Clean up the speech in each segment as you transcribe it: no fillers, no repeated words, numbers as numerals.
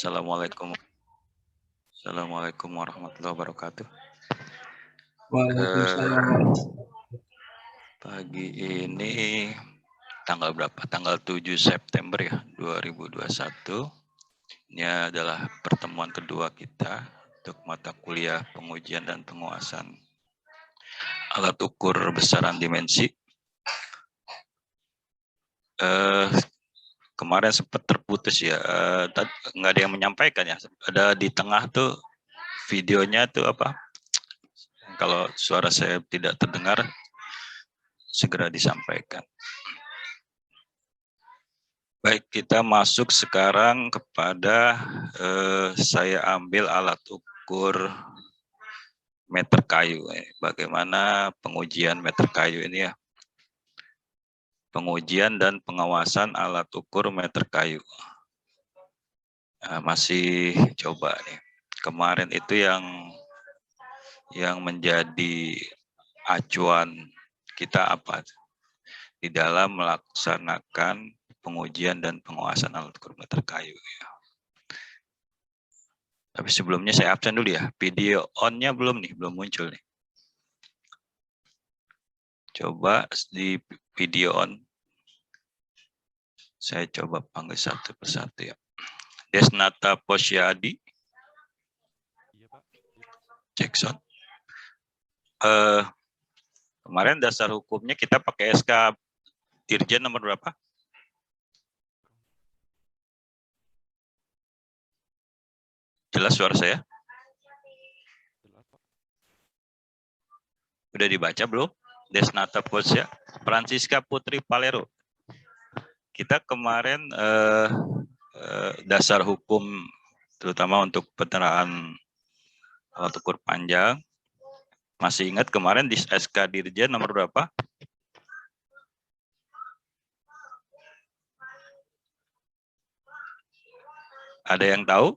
Assalamualaikum. Assalamualaikum warahmatullahi wabarakatuh. Waalaikumsalam. Pagi ini tanggal berapa? Tanggal 7 September ya, 2021. Ini adalah pertemuan kedua kita untuk mata kuliah pengujian dan penguasaan alat ukur besaran dimensi. Kemarin sempat terputus ya, nggak ada yang menyampaikan ya. Ada di tengah tuh videonya tuh apa? Kalau suara saya tidak terdengar, segera disampaikan. Baik, kita masuk sekarang kepada saya ambil alat ukur meter kayu. Bagaimana pengujian meter kayu ini ya? Pengujian dan pengawasan alat ukur meter kayu. Nah, masih coba nih. Kemarin itu yang menjadi acuan kita apa? Di dalam melaksanakan pengujian dan pengawasan alat ukur meter kayu. Tapi sebelumnya saya absen dulu ya. Video on-nya belum nih, belum muncul nih. Coba di video on. Saya coba panggil satu persatu ya. Desnata Posyadi. Jackson. Kemarin dasar hukumnya kita pakai SK Dirjen nomor berapa? Jelas suara saya? Udah dibaca belum? Desnata Posya, Francisca Putri Palero. Kita kemarin dasar hukum terutama untuk peneraan alat ukur panjang. Masih ingat kemarin di SK Dirjen nomor berapa? Ada yang tahu?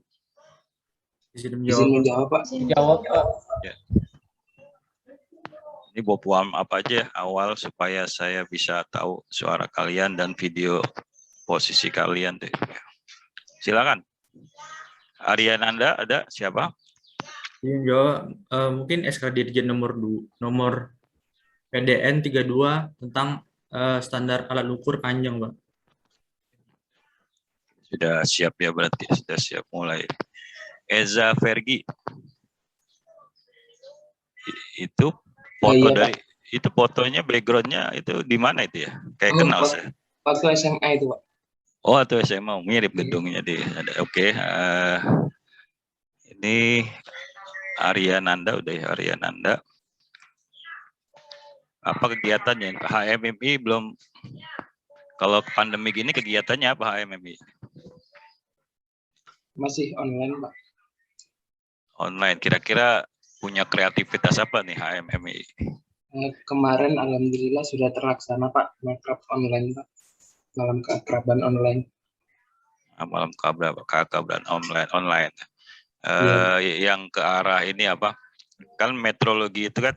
Izin menjawab, Pak. Jawab, Pak. Ya. Ini bopuam apa aja awal supaya saya bisa tahu suara kalian dan video posisi kalian deh. Silakan. Ariananda ada siapa? Izin jawab, mungkin SK Dirjen nomor PDN 32 tentang standar alat ukur panjang, Pak. Sudah siap ya berarti, sudah siap mulai. Eza Vergi. Itu foto Iya, dari itu fotonya backgroundnya itu di mana itu ya? Kayak kenal saya. Waktu SMA itu, Pak. Oh, atau SMA mirip gedungnya di ada. Oke. Ini Ariananda udah ya, Ariananda. Apa kegiatannya? HMMI belum. Kalau pandemi gini kegiatannya apa HMMI? Masih online, Pak. Online. Kira-kira punya kreativitas apa nih HMMI? Kemarin alhamdulillah sudah terlaksana, Pak. Makrab online, Pak. Malam keakraban online. Malam keakraban online. Iya. Yang ke arah ini apa? Kan meteorologi itu kan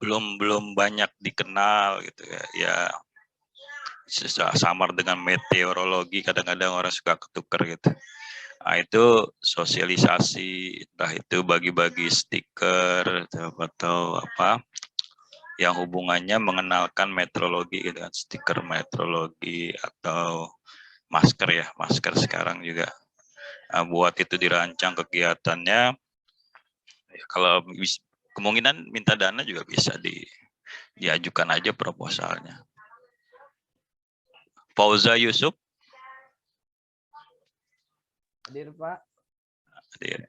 belum banyak dikenal gitu ya. Ya samar dengan meteorologi, kadang-kadang orang suka ketukar gitu. Nah, itu sosialisasi, entah itu bagi-bagi stiker atau apa yang hubungannya mengenalkan meteorologi gitu kan, stiker meteorologi atau masker ya, masker sekarang juga. Nah, buat itu dirancang kegiatannya, ya, kalau kemungkinan minta dana juga bisa diajukan aja proposalnya. Fauza Yusuf. Hadir, Pak. Hadir.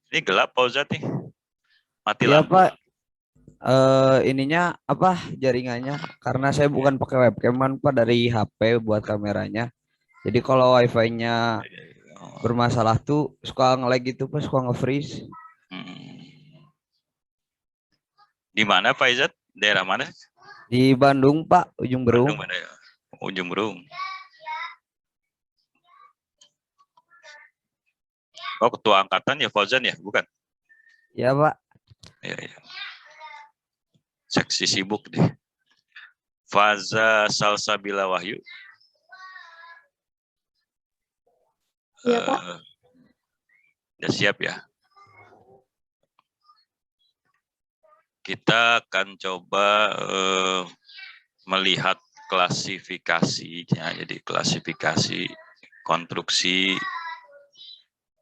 Ini gelap Fauza nih. Mati Iya, lampu. Pak. Ininya apa jaringannya? Karena saya bukan pakai webcam Pak, dari HP buat kameranya. Jadi kalau wifi-nya bermasalah tuh suka nge-lag gitu Pak, suka nge-freeze. Di mana Pak Izzat? Daerah mana? Di Bandung Pak, Ujung Berung. Bandung mana ya? Ujung Berung. Oh, ketua angkatan ya Fauzan ya, bukan? Ya Pak. Ya, ya. Seksi sibuk deh. Faza Salsabila Wahyu. Iya, Pak. Udah siap ya? Kita akan coba melihat klasifikasinya. Jadi klasifikasi konstruksi,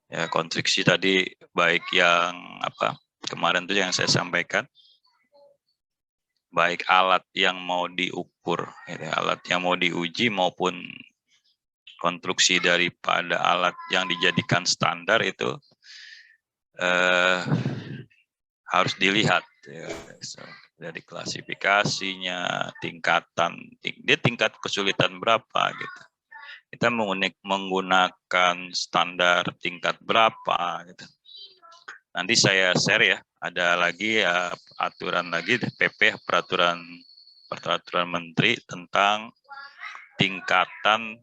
ya konstruksi tadi baik yang apa kemarin tuh yang saya sampaikan, baik alat yang mau diukur, ya, alat yang mau diuji maupun konstruksi daripada alat yang dijadikan standar itu harus dilihat. Ya. So, dari klasifikasinya, tingkat kesulitan berapa gitu. Kita menggunakan standar tingkat berapa gitu. Nanti saya share ya, ada lagi ya aturan lagi PP peraturan menteri tentang tingkatan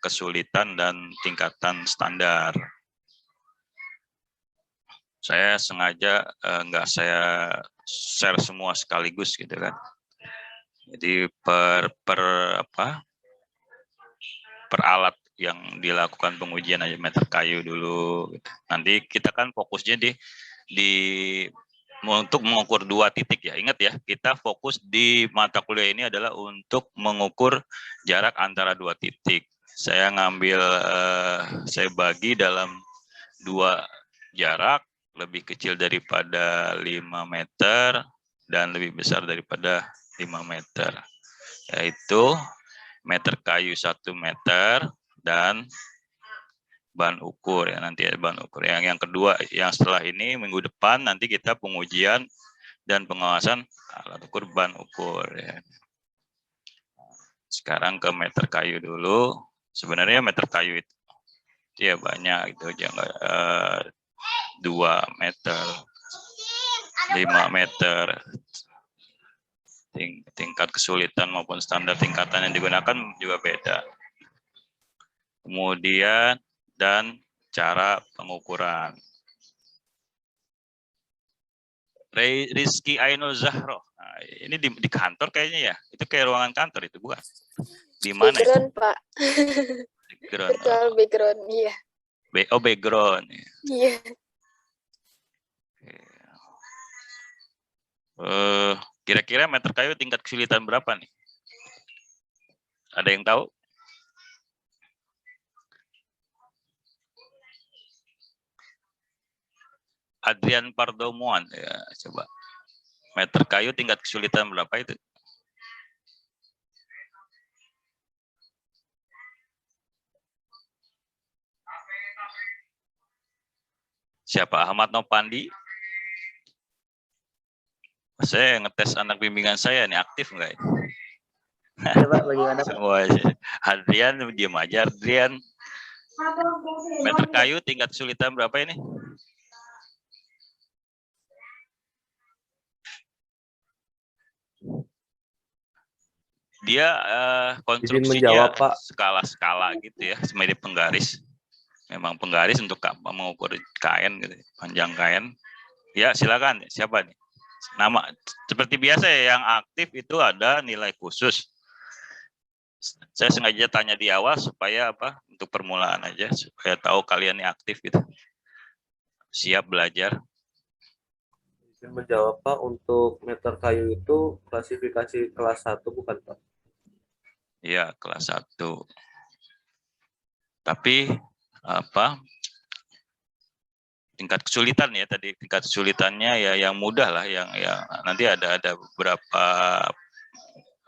kesulitan dan tingkatan standar. Saya sengaja nggak saya share semua sekaligus gitu kan. Jadi per alat yang dilakukan pengujian aja meter kayu dulu. Gitu. Nanti kita kan fokusnya untuk mengukur 2 titik ya. Ingat ya, kita fokus di mata kuliah ini adalah untuk mengukur jarak antara 2 titik. Saya ngambil, saya bagi dalam 2 jarak, lebih kecil daripada 5 meter dan lebih besar daripada 5 meter. Yaitu meter kayu 1 meter dan bahan ukur ya, nanti ada bahan ukur. Yang kedua, yang setelah ini minggu depan nanti kita pengujian dan pengawasan alat ukur bahan ukur ya. Sekarang ke meter kayu dulu. Sebenarnya meter kayu itu ya banyak itu, jangan 2 meter, 5 meter. Tingkat kesulitan maupun standar tingkatan yang digunakan juga beda. Kemudian dan cara pengukuran. Rizky Ainul Zahro. Nah, ini di kantor kayaknya ya. Itu kayak ruangan kantor itu bukan? Di mana? Background, Pak. Background. Virtual background, iya. Oh, background. Iya. Kira-kira meter kayu tingkat kesulitan berapa nih? Ada yang tahu? Adrian Pardomuan ya, coba. Meter kayu tingkat kesulitan berapa itu? Siapa? Ahmad Nopandi? Saya ngetes anak bimbingan saya nih, aktif enggak? Coba bagaimana Pak? Semua Adrian diam aja. Adrian, meter kayu tingkat kesulitan berapa ini? Dia konstruksinya skala-skala gitu ya, mirip penggaris. Memang penggaris untuk mengukur kain gitu, panjang kain. Ya silakan, siapa nih? Nama seperti biasa ya, yang aktif itu ada nilai khusus. Saya sengaja tanya di awal supaya apa? Untuk permulaan aja, supaya tahu kalian ini aktif gitu. Siap belajar. Izin menjawab Pak, untuk meter kayu itu klasifikasi kelas 1 bukan Pak? Iya, kelas 1. Tapi apa? Tingkat kesulitan ya tadi, tingkat kesulitannya ya yang mudah lah, yang nanti ada beberapa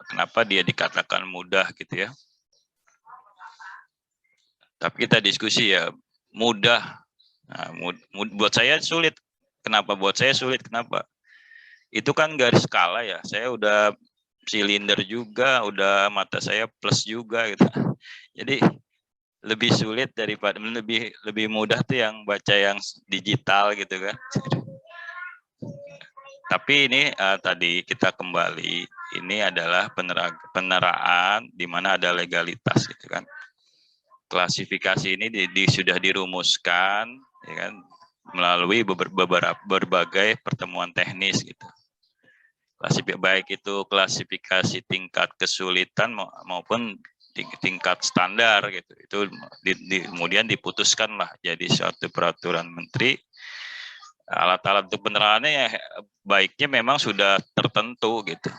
kenapa dia dikatakan mudah gitu ya. Tapi kita diskusi ya, mudah. Nah, buat saya sulit. Kenapa buat saya sulit? Kenapa? Itu kan garis skala ya. Saya udah silinder juga, udah mata saya plus juga gitu. Jadi lebih sulit daripada lebih mudah tuh yang baca yang digital gitu kan. Tapi ini tadi kita kembali, ini adalah peneraan di mana ada legalitas gitu kan. Klasifikasi ini sudah dirumuskan ya kan, melalui berbagai pertemuan teknis gitu. Baik itu klasifikasi tingkat kesulitan maupun tingkat standar gitu. Itu kemudian diputuskanlah jadi suatu peraturan menteri. Alat-alat untuk penerapannya ya baiknya memang sudah tertentu gitu.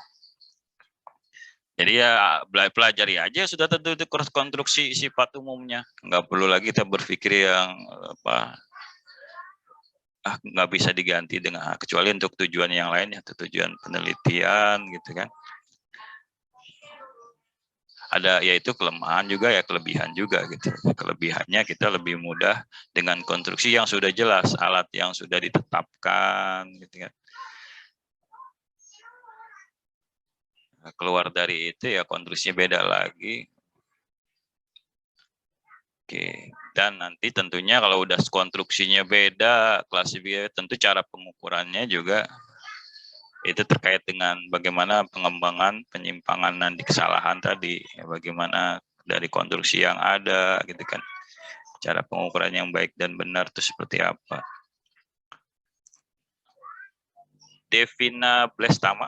Jadi ya pelajari aja sudah tentu itu konstruksi sifat umumnya. Nggak perlu lagi kita berpikir yang nggak bisa diganti dengan kecuali untuk tujuan yang lain ya, tujuan penelitian gitu kan. Ada yaitu kelemahan juga ya kelebihan juga gitu. Kelebihannya kita lebih mudah dengan konstruksi yang sudah jelas, alat yang sudah ditetapkan gitu kan. Nah, keluar dari itu ya konstruksinya beda lagi. Oke, dan nanti tentunya kalau udah konstruksinya beda, klasifikasi tentu cara pengukurannya juga itu terkait dengan bagaimana pengembangan penyimpangan dan kesalahan tadi, ya, bagaimana dari konstruksi yang ada gitu kan, cara pengukuran yang baik dan benar itu seperti apa. Devina Blestama,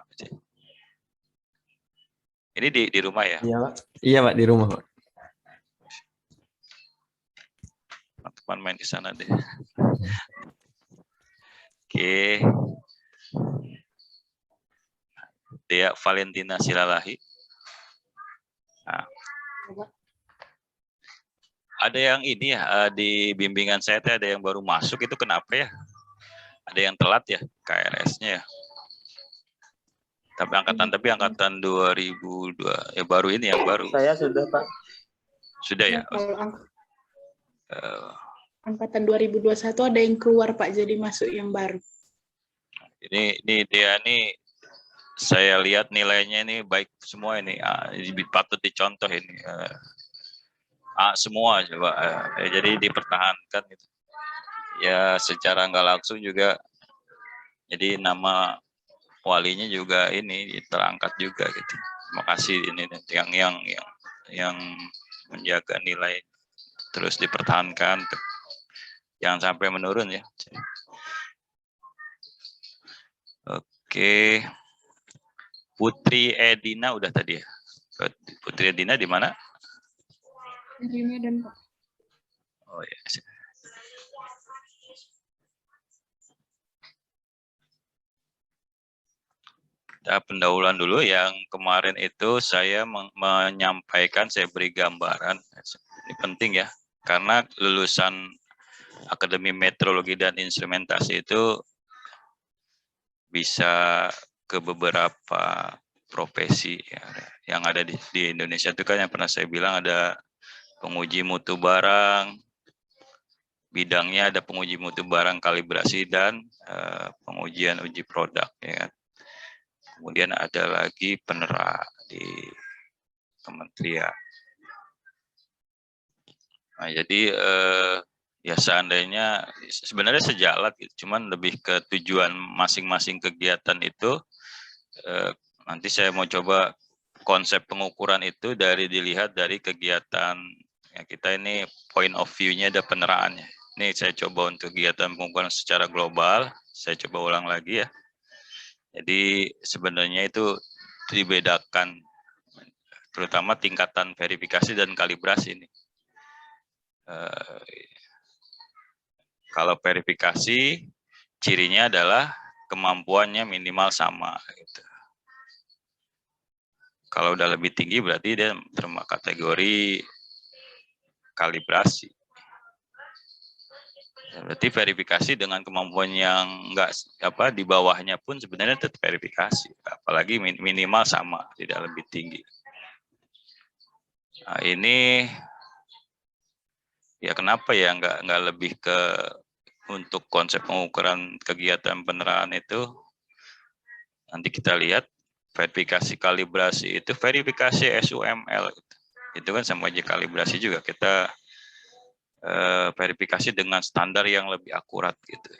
ini di rumah ya? Iya Pak. Iya Pak, di rumah Pak. Teman main di sana deh. Oke. Dea Valentina Silalahi. Nah. Ada yang ini ya, di bimbingan saya ada yang baru masuk, itu kenapa ya? Ada yang telat ya, KRS-nya ya. Tapi angkatan 2002, ya baru ini yang baru. Saya sudah Pak. Sudah ya? Kalau angkatan 2021 ada yang keluar Pak, jadi masuk yang baru. Ini dia nih, saya lihat nilainya ini baik semua ini, patut dicontoh ini. Semua coba, jadi dipertahankan gitu. Ya secara nggak langsung juga, jadi nama walinya juga ini terangkat juga gitu. Terima kasih ini yang menjaga nilai terus dipertahankan, jangan sampai menurun ya. Oke, Putri Edina udah tadi ya. Putri Edina di mana? Di Medan Pak. Oh ya. Kita pendahuluan dulu. Yang kemarin itu saya menyampaikan, saya beri gambaran. Ini penting ya, karena lulusan Akademi Meteorologi dan Instrumentasi itu bisa ke beberapa profesi ya, yang ada di Indonesia itu kan, yang pernah saya bilang ada penguji mutu barang, bidangnya ada penguji mutu barang kalibrasi dan pengujian uji produk ya. Kemudian ada lagi penerak di kementerian. Nah, jadi ya seandainya sebenarnya sejalan, cuman lebih ke tujuan masing-masing kegiatan itu. Nanti saya mau coba konsep pengukuran itu dilihat dari kegiatan ya, kita ini point of view-nya ada peneraannya. Ini saya coba untuk kegiatan pengukuran secara global, saya coba ulang lagi ya. Jadi sebenarnya itu dibedakan, terutama tingkatan verifikasi dan kalibrasi ini. Kalau verifikasi, cirinya adalah kemampuannya minimal sama. Gitu. Kalau udah lebih tinggi berarti dia termasuk kategori kalibrasi. Berarti verifikasi dengan kemampuan yang enggak di bawahnya pun sebenarnya tetap verifikasi, apalagi minimal sama, tidak lebih tinggi. Nah, ini ya kenapa ya enggak lebih ke untuk konsep pengukuran kegiatan peneraan itu, nanti kita lihat verifikasi kalibrasi itu verifikasi SUML itu kan sama aja kalibrasi juga, kita verifikasi dengan standar yang lebih akurat gitu.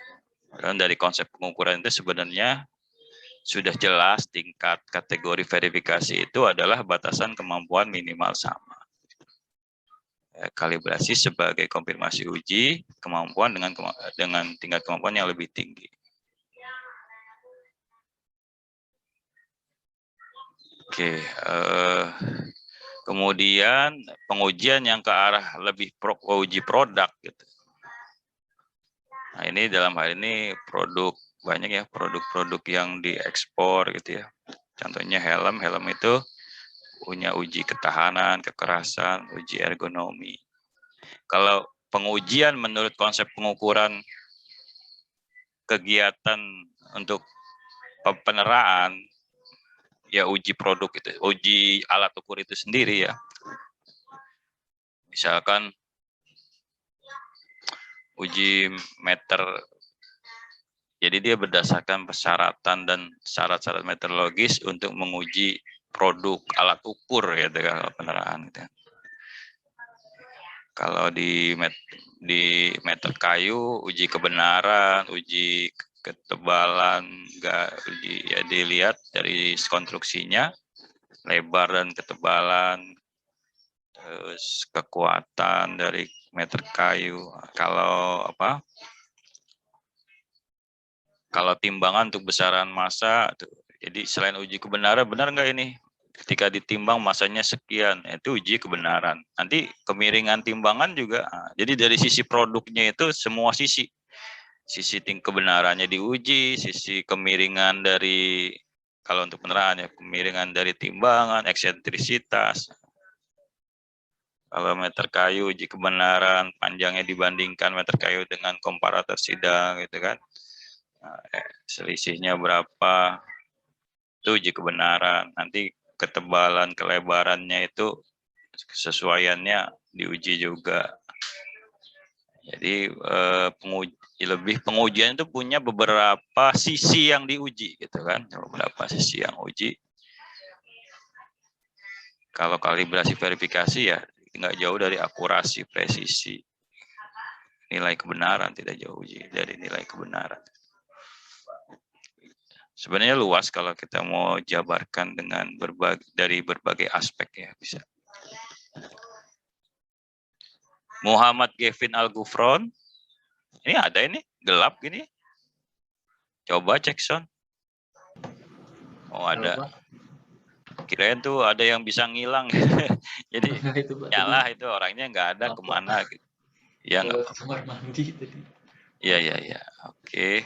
Dan dari konsep pengukuran itu sebenarnya sudah jelas tingkat kategori verifikasi itu adalah batasan kemampuan minimal sama. Kalibrasi sebagai konfirmasi uji kemampuan dengan tingkat kemampuan yang lebih tinggi. Oke, Kemudian pengujian yang ke arah lebih uji produk gitu. Nah, ini dalam hal ini produk banyak ya, produk-produk yang diekspor gitu ya. Contohnya helm itu punya uji ketahanan, kekerasan, uji ergonomi. Kalau pengujian menurut konsep pengukuran kegiatan untuk peneraan, ya uji produk itu, uji alat ukur itu sendiri ya. Misalkan uji meter, jadi dia berdasarkan persyaratan dan syarat-syarat meteorologis untuk menguji produk alat ukur ya dengan peneraan gitu. Kalau di meter kayu uji kebenaran, uji ketebalan, uji ya dilihat dari konstruksinya, lebar dan ketebalan, terus kekuatan dari meter kayu. Kalau timbangan untuk besaran massa, jadi selain uji kebenaran, benar nggak ini? Ketika ditimbang masanya sekian, itu uji kebenaran. Nanti kemiringan timbangan juga, jadi dari sisi produknya itu semua sisi kebenarannya diuji, sisi kemiringan dari, kalau untuk peneraan ya, kemiringan dari timbangan, eksentrisitas. Kalau meter kayu uji kebenaran, panjangnya dibandingkan meter kayu dengan komparator sidang gitu kan. Selisihnya berapa, itu uji kebenaran. Nanti ketebalan, kelebarannya itu kesesuaiannya diuji juga. Jadi pengujian itu punya beberapa sisi yang diuji gitu kan, beberapa sisi yang uji. Kalau kalibrasi verifikasi ya nggak jauh dari akurasi, presisi, nilai kebenaran tidak jauh dari nilai kebenaran. Sebenarnya luas kalau kita mau jabarkan dengan dari berbagai aspek ya bisa. Muhammad Gavin Al-Gufron, ini ada ini gelap gini. Coba cek sound. Oh ada. Kirain tuh ada yang bisa ngilang. Jadi nyala itu orangnya nggak ada kemana gitu. Ya nggak. Kamar mandi tadi. Iya. Oke.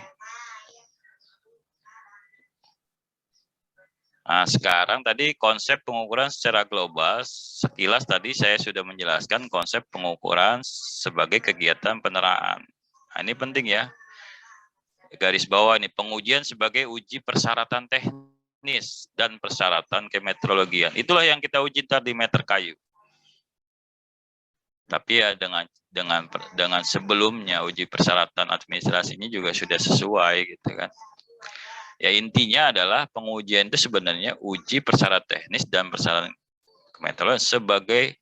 Nah, sekarang tadi konsep pengukuran secara global, sekilas tadi saya sudah menjelaskan konsep pengukuran sebagai kegiatan peneraan. Nah, ini penting ya. Garis bawah ini, pengujian sebagai uji persyaratan teknis dan persyaratan kemetrologian. Itulah yang kita uji tadi meter kayu. Tapi ya dengan sebelumnya uji persyaratan administrasinya juga sudah sesuai gitu kan. Ya intinya adalah pengujian itu sebenarnya uji persyaratan teknis dan persyaratan kemetrologian sebagai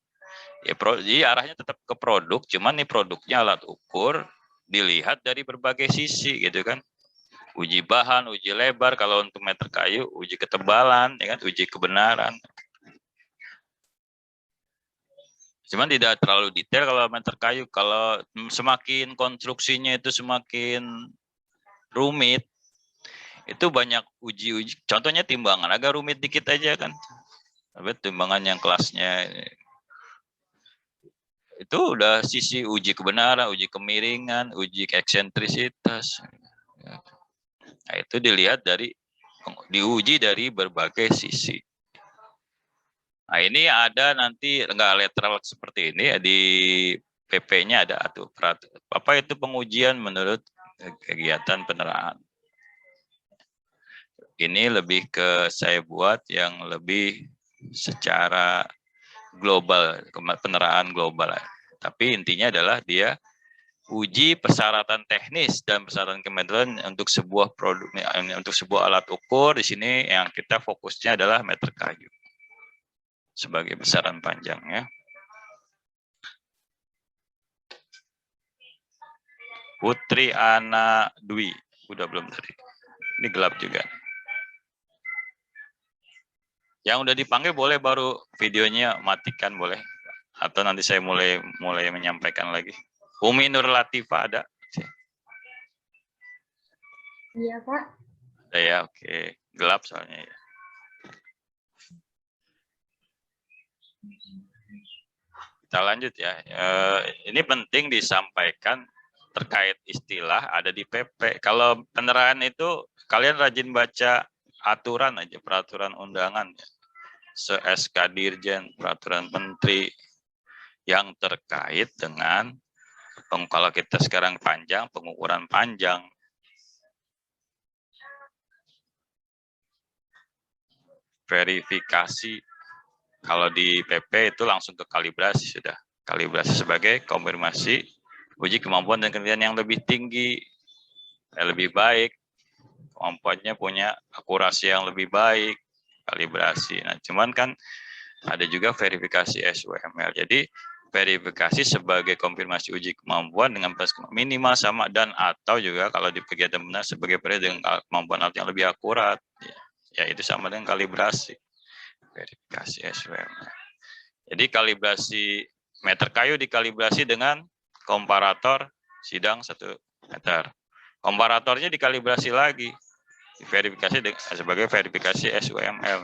ya jadi arahnya tetap ke produk, cuman nih produknya alat ukur dilihat dari berbagai sisi gitu kan. Uji bahan, uji lebar, kalau untuk meter kayu uji ketebalan ya kan, uji kebenaran. Cuman tidak terlalu detail kalau meter kayu, kalau semakin konstruksinya itu semakin rumit, itu banyak uji-uji. Contohnya timbangan, agak rumit dikit aja kan. Tapi timbangan yang kelasnya itu udah sisi uji kebenaran, uji kemiringan, uji eksentrisitas. Nah, itu dilihat diuji dari berbagai sisi. Nah, ini ada nanti enggak letteral seperti ini di PP-nya ada apa itu pengujian menurut kegiatan peneraan. Ini lebih ke saya buat yang lebih secara global, peneraan global. Tapi intinya adalah dia uji persyaratan teknis dan persyaratan kemetrologian untuk sebuah produk, untuk sebuah alat ukur. Di sini yang kita fokusnya adalah meter kayu sebagai besaran panjangnya. Putri Ana Dwi, udah belum tadi? Ini gelap juga. Yang udah dipanggil boleh baru videonya matikan boleh, atau nanti saya mulai menyampaikan lagi. Umi Nur Latifah ada? Iya Pak. Ada ya, oke. Gelap soalnya ya. Kita lanjut ya. Ini penting disampaikan terkait istilah ada di PP. Kalau penerahan itu kalian rajin baca aturan aja, peraturan undangan ya. Se-SK Dirjen, peraturan menteri yang terkait dengan kalau kita sekarang panjang, pengukuran panjang. Verifikasi. Kalau di PP itu langsung ke kalibrasi sudah. Kalibrasi sebagai konfirmasi uji kemampuan dan kerjaan yang lebih tinggi, lebih baik, kemampuannya punya akurasi yang lebih baik, kalibrasi. Nah, cuman kan ada juga verifikasi SUML. Jadi verifikasi sebagai konfirmasi uji kemampuan dengan minimal sama dan atau juga kalau di kegiatan benar sebagai dengan kemampuan alat yang lebih akurat. Ya, itu sama dengan kalibrasi. Verifikasi SUML. Jadi kalibrasi meter kayu dikalibrasi dengan komparator sidang 1 meter. Komparatornya dikalibrasi lagi, diverifikasi sebagai verifikasi SUML.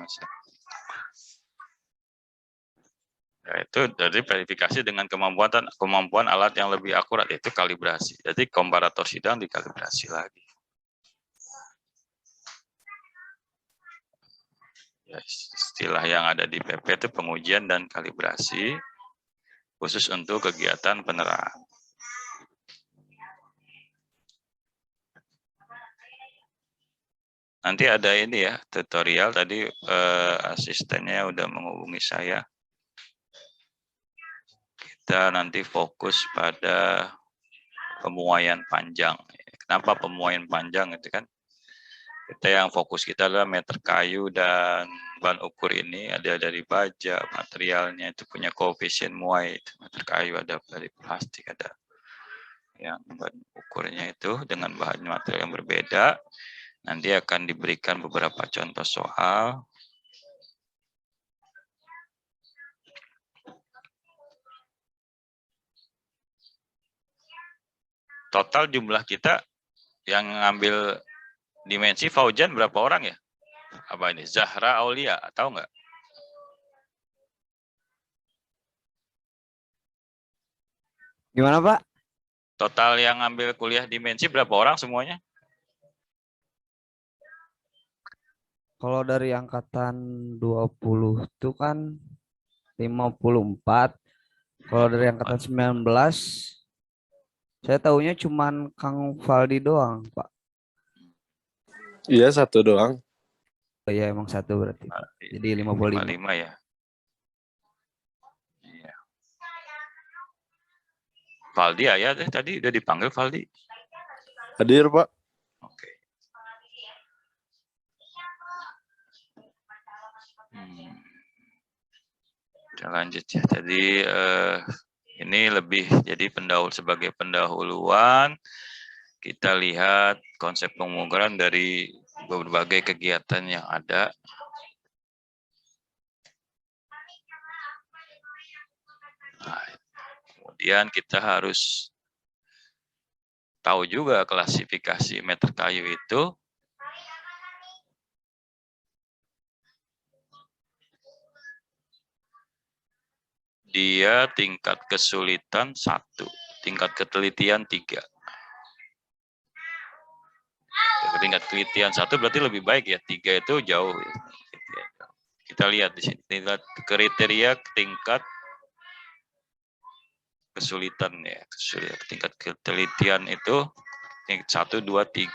Ya, itu dari verifikasi dengan kemampuan alat yang lebih akurat, itu kalibrasi. Jadi komparator sidang dikalibrasi lagi. Ya, istilah yang ada di PP itu pengujian dan kalibrasi khusus untuk kegiatan penerahan. Nanti ada ini ya, tutorial tadi asistennya udah menghubungi saya. Kita nanti fokus pada pemuaian panjang. Kenapa pemuaian panjang itu kan? Kita yang fokus kita adalah meter kayu dan bahan ukur ini ada dari baja, materialnya itu punya koefisien muai. Meter kayu ada dari plastik, ada yang bahan ukurnya itu dengan bahan material yang berbeda. Nanti akan diberikan beberapa contoh soal. Total jumlah kita yang ngambil dimensi Faujan berapa orang ya? Apa ini? Zahra Aulia, tahu nggak? Gimana Pak? Total yang ngambil kuliah dimensi berapa orang semuanya? Kalau dari angkatan 20 itu kan 54. Kalau dari angkatan 19 saya tahunya cuman Kang Valdi doang, Pak. Iya, satu doang. Oh iya, emang satu berarti, Pak. Jadi 55. 55 ya. Iya. Valdi ya tadi udah dipanggil Valdi. Hadir, Pak. Oke. Kita lanjut ya. Tadi ini lebih jadi sebagai pendahuluan. Kita lihat konsep pengukuran dari berbagai kegiatan yang ada. Nah, kemudian kita harus tahu juga klasifikasi meter kayu itu dia tingkat kesulitan 1, tingkat ketelitian 3. Tingkat ketelitian 1 berarti lebih baik ya, 3 itu jauh. Kita lihat di sini tingkat kriteria tingkat kesulitan ya, tingkat ketelitian itu tingkat 1, 2, 3.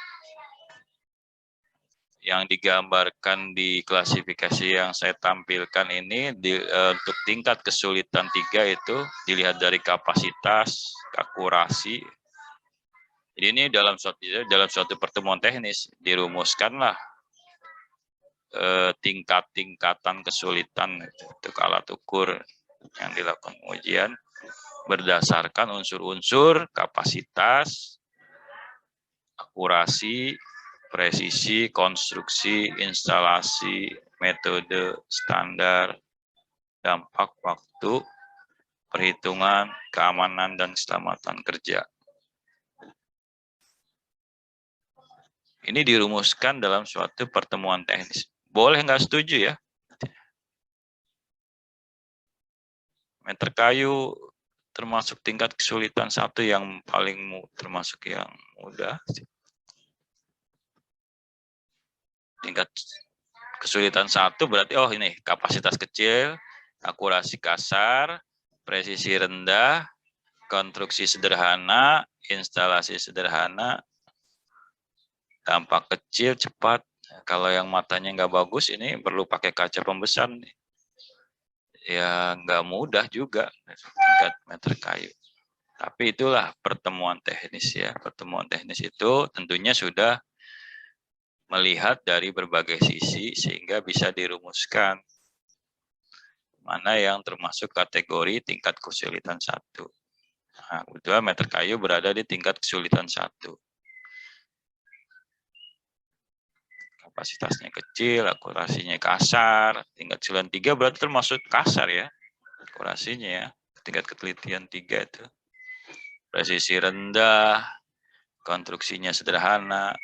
Yang digambarkan di klasifikasi yang saya tampilkan ini untuk tingkat kesulitan 3 itu dilihat dari kapasitas, akurasi. Jadi ini dalam suatu pertemuan teknis dirumuskanlah tingkatan kesulitan untuk alat ukur yang dilakukan ujian berdasarkan unsur-unsur kapasitas, akurasi, presisi, konstruksi, instalasi, metode, standar, dampak waktu, perhitungan, keamanan, dan keselamatan kerja. Ini dirumuskan dalam suatu pertemuan teknis. Boleh nggak setuju ya? Meter kayu termasuk tingkat kesulitan 1 yang paling termasuk yang mudah. Tingkat kesulitan 1 berarti oh ini kapasitas kecil, akurasi kasar, presisi rendah, konstruksi sederhana, instalasi sederhana, dampak kecil, cepat. Kalau yang matanya nggak bagus ini perlu pakai kaca pembesar nih. Ya nggak mudah juga tingkat meter kayu. Tapi itulah pertemuan teknis ya. Pertemuan teknis itu tentunya sudah melihat dari berbagai sisi sehingga bisa dirumuskan mana yang termasuk kategori tingkat kesulitan 1. Nah, kebetulan meter kayu berada di tingkat kesulitan 1. Kapasitasnya kecil, akurasinya kasar. Tingkat kesulitan 3 berarti termasuk kasar ya. Akurasinya ya. Tingkat ketelitian 3 itu. Presisi rendah, konstruksinya sederhana.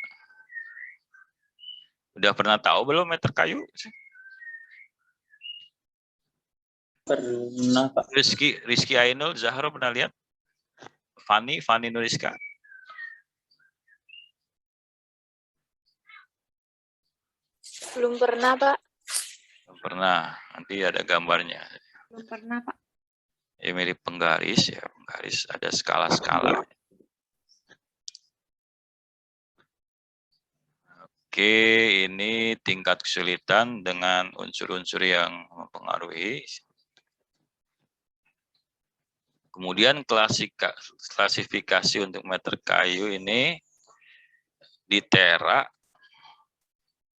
Udah pernah tahu belum meter kayu? Pernah, Pak. Rizky Ainul, Zahra pernah lihat? Fani Nuriska. Belum pernah, Pak. Belum pernah, nanti ada gambarnya. Belum pernah, Pak. Ya mirip penggaris ya, penggaris ada skala-skala. Oke, ini tingkat kesulitan dengan unsur-unsur yang mempengaruhi. Kemudian klasifikasi untuk meter kayu ini di tera,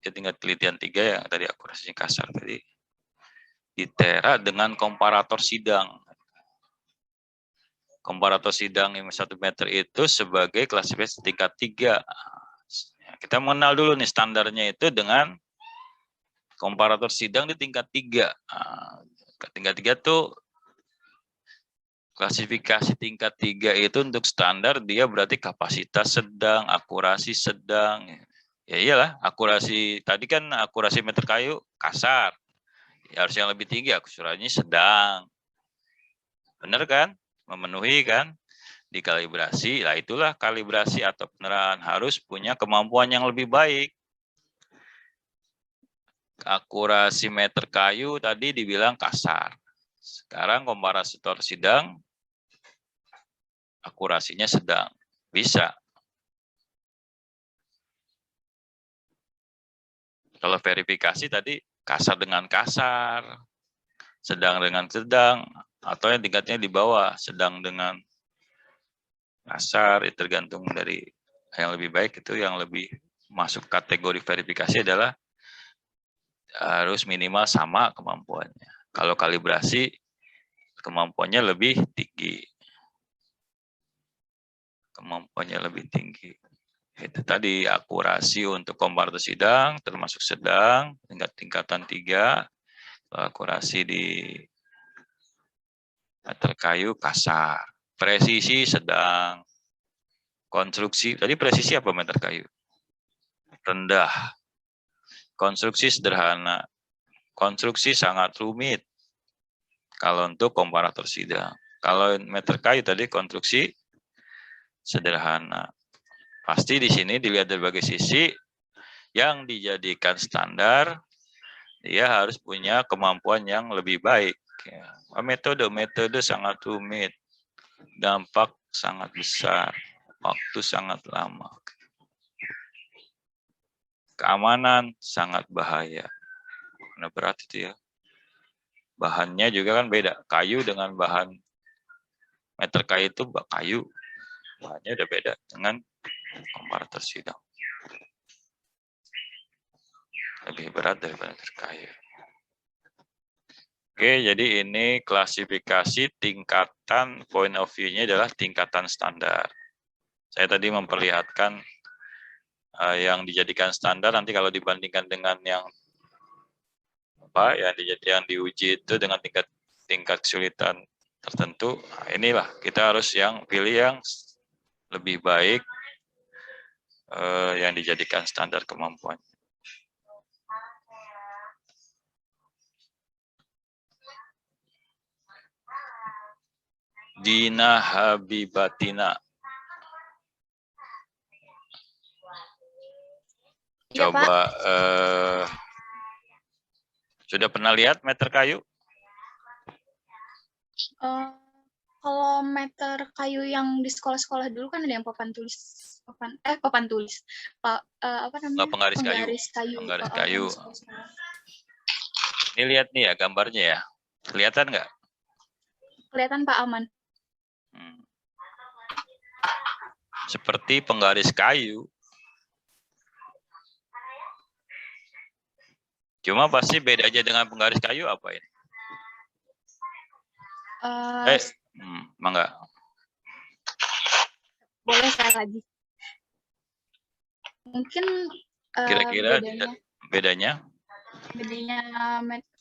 ya tingkat telitian 3 yang tadi akurasinya kasar tadi, di tera dengan komparator sidang. Komparator sidang yang 1 meter itu sebagai klasifikasi tingkat 3. Kita mengenal dulu nih standarnya itu dengan komparator sidang di tingkat 3. Tingkat 3 tuh klasifikasi tingkat 3 itu untuk standar dia berarti kapasitas sedang, akurasi sedang. Ya iyalah, akurasi tadi kan akurasi meter kayu kasar. Ya harus yang lebih tinggi, akurasinya sedang. Benar kan? Memenuhi kan? Dikalibrasi, lah itulah kalibrasi atau penerapan harus punya kemampuan yang lebih baik. Akurasi meter kayu tadi dibilang kasar. Sekarang komparator sidang, akurasinya sedang. Bisa. Kalau verifikasi tadi kasar dengan kasar, sedang dengan sedang, atau yang tingkatnya di bawah, sedang dengan kasar, tergantung dari yang lebih baik. Itu yang lebih masuk kategori verifikasi adalah harus minimal sama kemampuannya. Kalau kalibrasi kemampuannya lebih tinggi. Kemampuannya lebih tinggi. Itu tadi akurasi untuk komparator sidang termasuk sedang, tingkatan 3. Akurasi di meter kayu kasar. Presisi sedang. Konstruksi, tadi presisi apa meter kayu? Rendah. Konstruksi sederhana. Konstruksi sangat rumit. Kalau untuk komparator sidang. Kalau meter kayu tadi konstruksi sederhana. Pasti di sini dilihat dari berbagai sisi yang dijadikan standar, dia harus punya kemampuan yang lebih baik. Metode sangat rumit, dampak sangat besar, waktu sangat lama. Keamanan sangat bahaya. Karena berat itu ya. Bahannya juga kan beda. Kayu dengan bahan meter kayu itu kayu. Bahannya udah beda dengan komparator sidang. Lebih berat daripada meter kayu. Oke, jadi ini klasifikasi tingkatan point of view-nya adalah tingkatan standar. Saya tadi memperlihatkan yang dijadikan standar, nanti kalau dibandingkan dengan yang yang diuji itu dengan tingkat kesulitan tertentu, nah inilah kita harus yang pilih yang lebih baik yang dijadikan standar kemampuan. Dina Habibatina. Iya, Pak. Coba sudah pernah lihat meter kayu? Kalau meter kayu yang di sekolah-sekolah dulu kan ada yang papan tulis. Papan tulis. Apa namanya? Penggaris kayu. Penggaris kayu. Penggaris yang kayu. sekolah-sekolah. Ini lihat nih ya gambarnya ya. Kelihatan nggak? Kelihatan Pak Aman. Seperti penggaris kayu. Cuma pasti beda aja dengan penggaris kayu apa ini? Mangga. Boleh saya lagi. Mungkin Kira-kira bedanya bedanya?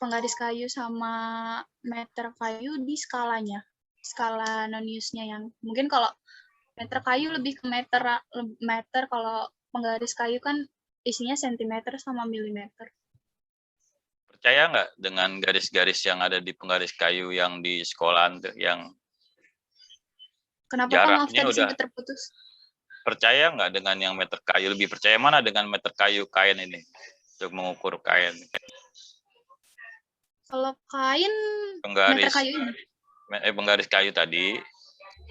penggaris kayu sama meter kayu di skalanya. Skala Noniusnya yang mungkin kalau meter kayu lebih ke meter, kalau penggaris kayu kan isinya sentimeter sama milimeter. Percaya nggak dengan garis-garis yang ada di penggaris kayu yang di sekolahan tuh, yang Kenapa Pak, maaf jaraknya tadi udah sempat terputus? percaya nggak dengan yang meter kayu? Lebih percaya mana dengan meter kayu kain ini untuk mengukur kain? Kalau kain Penggaris meter kayu ini. Penggaris kayu tadi,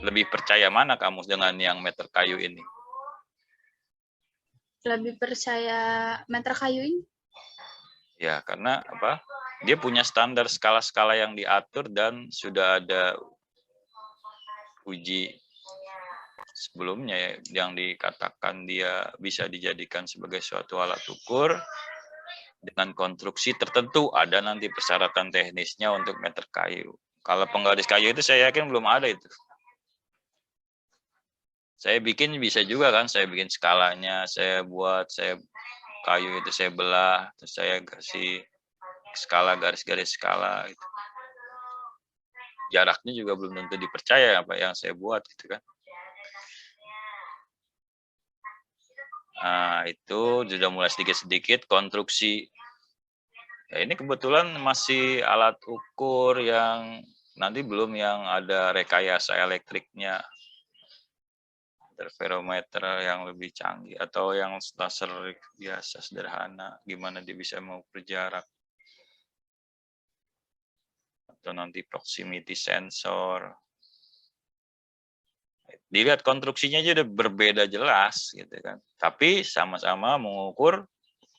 lebih percaya mana kamu dengan yang meter kayu ini? Lebih percaya meter kayu ini. Ya, karena apa? Dia punya standar skala-skala yang diatur dan sudah ada uji sebelumnya yang dikatakan dia bisa dijadikan sebagai suatu alat ukur dengan konstruksi tertentu. Ada nanti persyaratan teknisnya untuk meter kayu. Kalau penggaris kayu itu saya yakin belum ada itu. Saya bikin bisa juga kan, saya bikin skalanya, saya kayu itu saya belah, terus saya kasih skala, garis-garis skala gitu. Jaraknya juga belum tentu dipercaya apa yang saya buat gitu kan. Nah, itu sudah mulai sedikit-sedikit konstruksi. Ya, ini kebetulan masih alat ukur yang nanti belum yang ada rekayasa elektriknya. Interferometer yang lebih canggih atau yang laser biasa sederhana, gimana dia bisa mengukur jarak. Atau nanti proximity sensor. Dilihat konstruksinya aja udah berbeda jelas gitu kan. Tapi sama-sama mengukur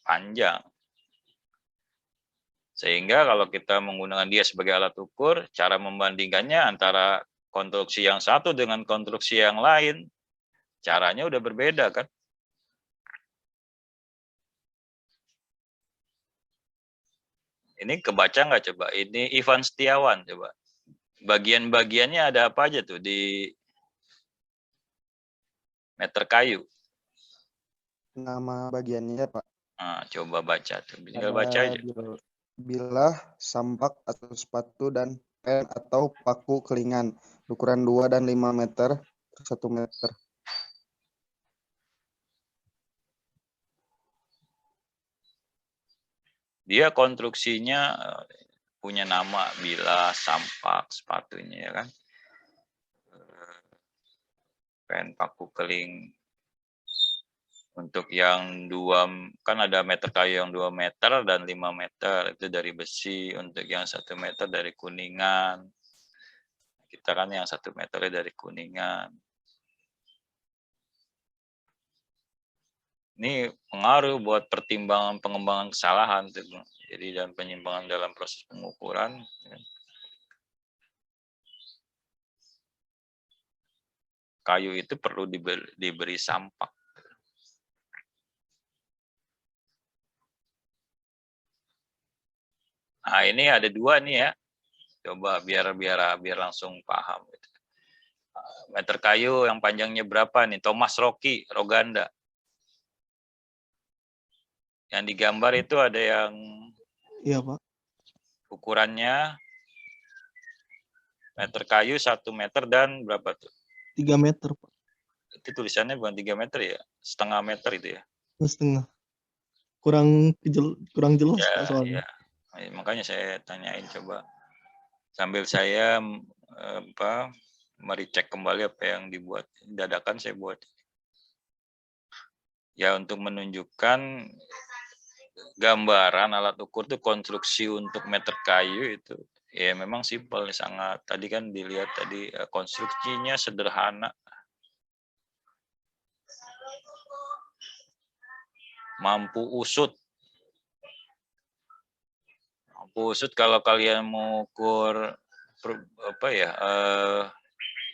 panjang. Sehingga kalau kita menggunakan dia sebagai alat ukur, cara membandingkannya antara konstruksi yang satu dengan konstruksi yang lain, caranya udah berbeda kan. Ini kebaca nggak coba? Ini Ivan Setiawan coba. Bagian-bagiannya ada apa aja tuh di meter kayu? Nama bagiannya Pak. Nah, coba baca tuh. Tinggal baca aja. Bilah, sampak atau sepatu, dan pen atau paku kelingan. Ukuran 2 dan 5 meter per 1 meter. Dia konstruksinya punya nama, bilah, sampak, sepatunya ya kan. Pen, paku, keling. Untuk yang 2, kan ada meter kayu yang 2 meter dan 5 meter, itu dari besi. Untuk yang 1 meter dari Kuningan. Kita kan yang 1 meternya dari Kuningan. Ini pengaruh buat pertimbangan pengembangan kesalahan. Jadi dan penyimpangan dalam proses pengukuran. Kayu itu perlu diberi sampak. Nah, ini ada 2 nih ya. Coba biar langsung paham. Meter kayu yang panjangnya berapa nih? Thomas Rocky, Roganda. Yang digambar itu ada yang Iya, Pak. ukurannya meter kayu 1 meter dan berapa tuh? 3 meter, Pak. Itu tulisannya bukan 3 meter ya? Setengah meter itu ya? Setengah. Kurang jelas, Ya, Pak, soalnya. ya. Makanya saya tanyain coba. Sambil saya merecek kembali apa yang dibuat. Dadakan saya buat. Ya untuk menunjukkan gambaran alat ukur itu konstruksi untuk meter kayu itu ya memang simpel sangat. Tadi kan dilihat tadi konstruksinya sederhana. Mampu usut. Mampu usut kalau kalian mau ukur apa ya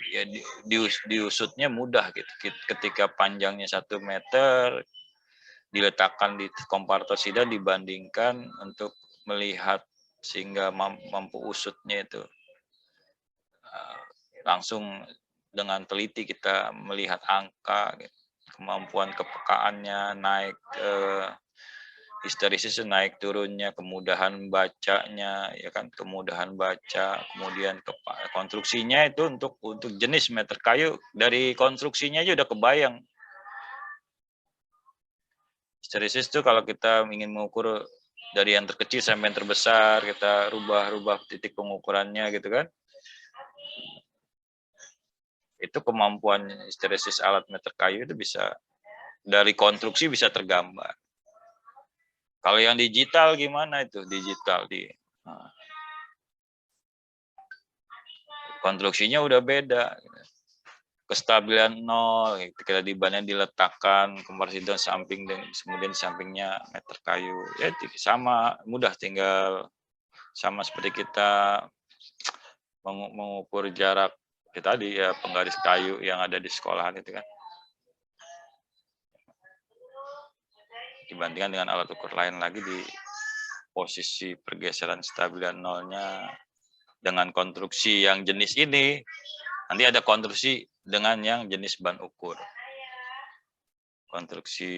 ya diusutnya mudah gitu. Ketika panjangnya 1 meter diletakkan di komparator sidat dibandingkan untuk melihat sehingga mampu usutnya itu langsung dengan teliti kita melihat angka gitu. Kemampuan kepekaannya naik histeresis naik turunnya, kemudahan bacanya ya kan, kemudahan baca, kemudian konstruksinya itu untuk jenis meter kayu dari konstruksinya aja udah kebayang. Histeresis itu kalau kita ingin mengukur dari yang terkecil sampai yang terbesar, kita rubah titik pengukurannya gitu kan. Itu kemampuan histeresis alat meter kayu itu bisa dari konstruksi bisa tergambar. Kalau yang digital gimana itu? Digital konstruksinya udah beda. Kestabilan 0, kita dibanding diletakkan komparator sidat samping dan kemudian sampingnya meter kayu. Ya sama mudah, tinggal sama seperti kita mengukur jarak kita tadi ya penggaris kayu yang ada di sekolahan itu kan. Dibandingkan dengan alat ukur lain lagi di posisi pergeseran stabilan 0-nya dengan konstruksi yang jenis ini, nanti ada konstruksi dengan yang jenis ban ukur. Konstruksi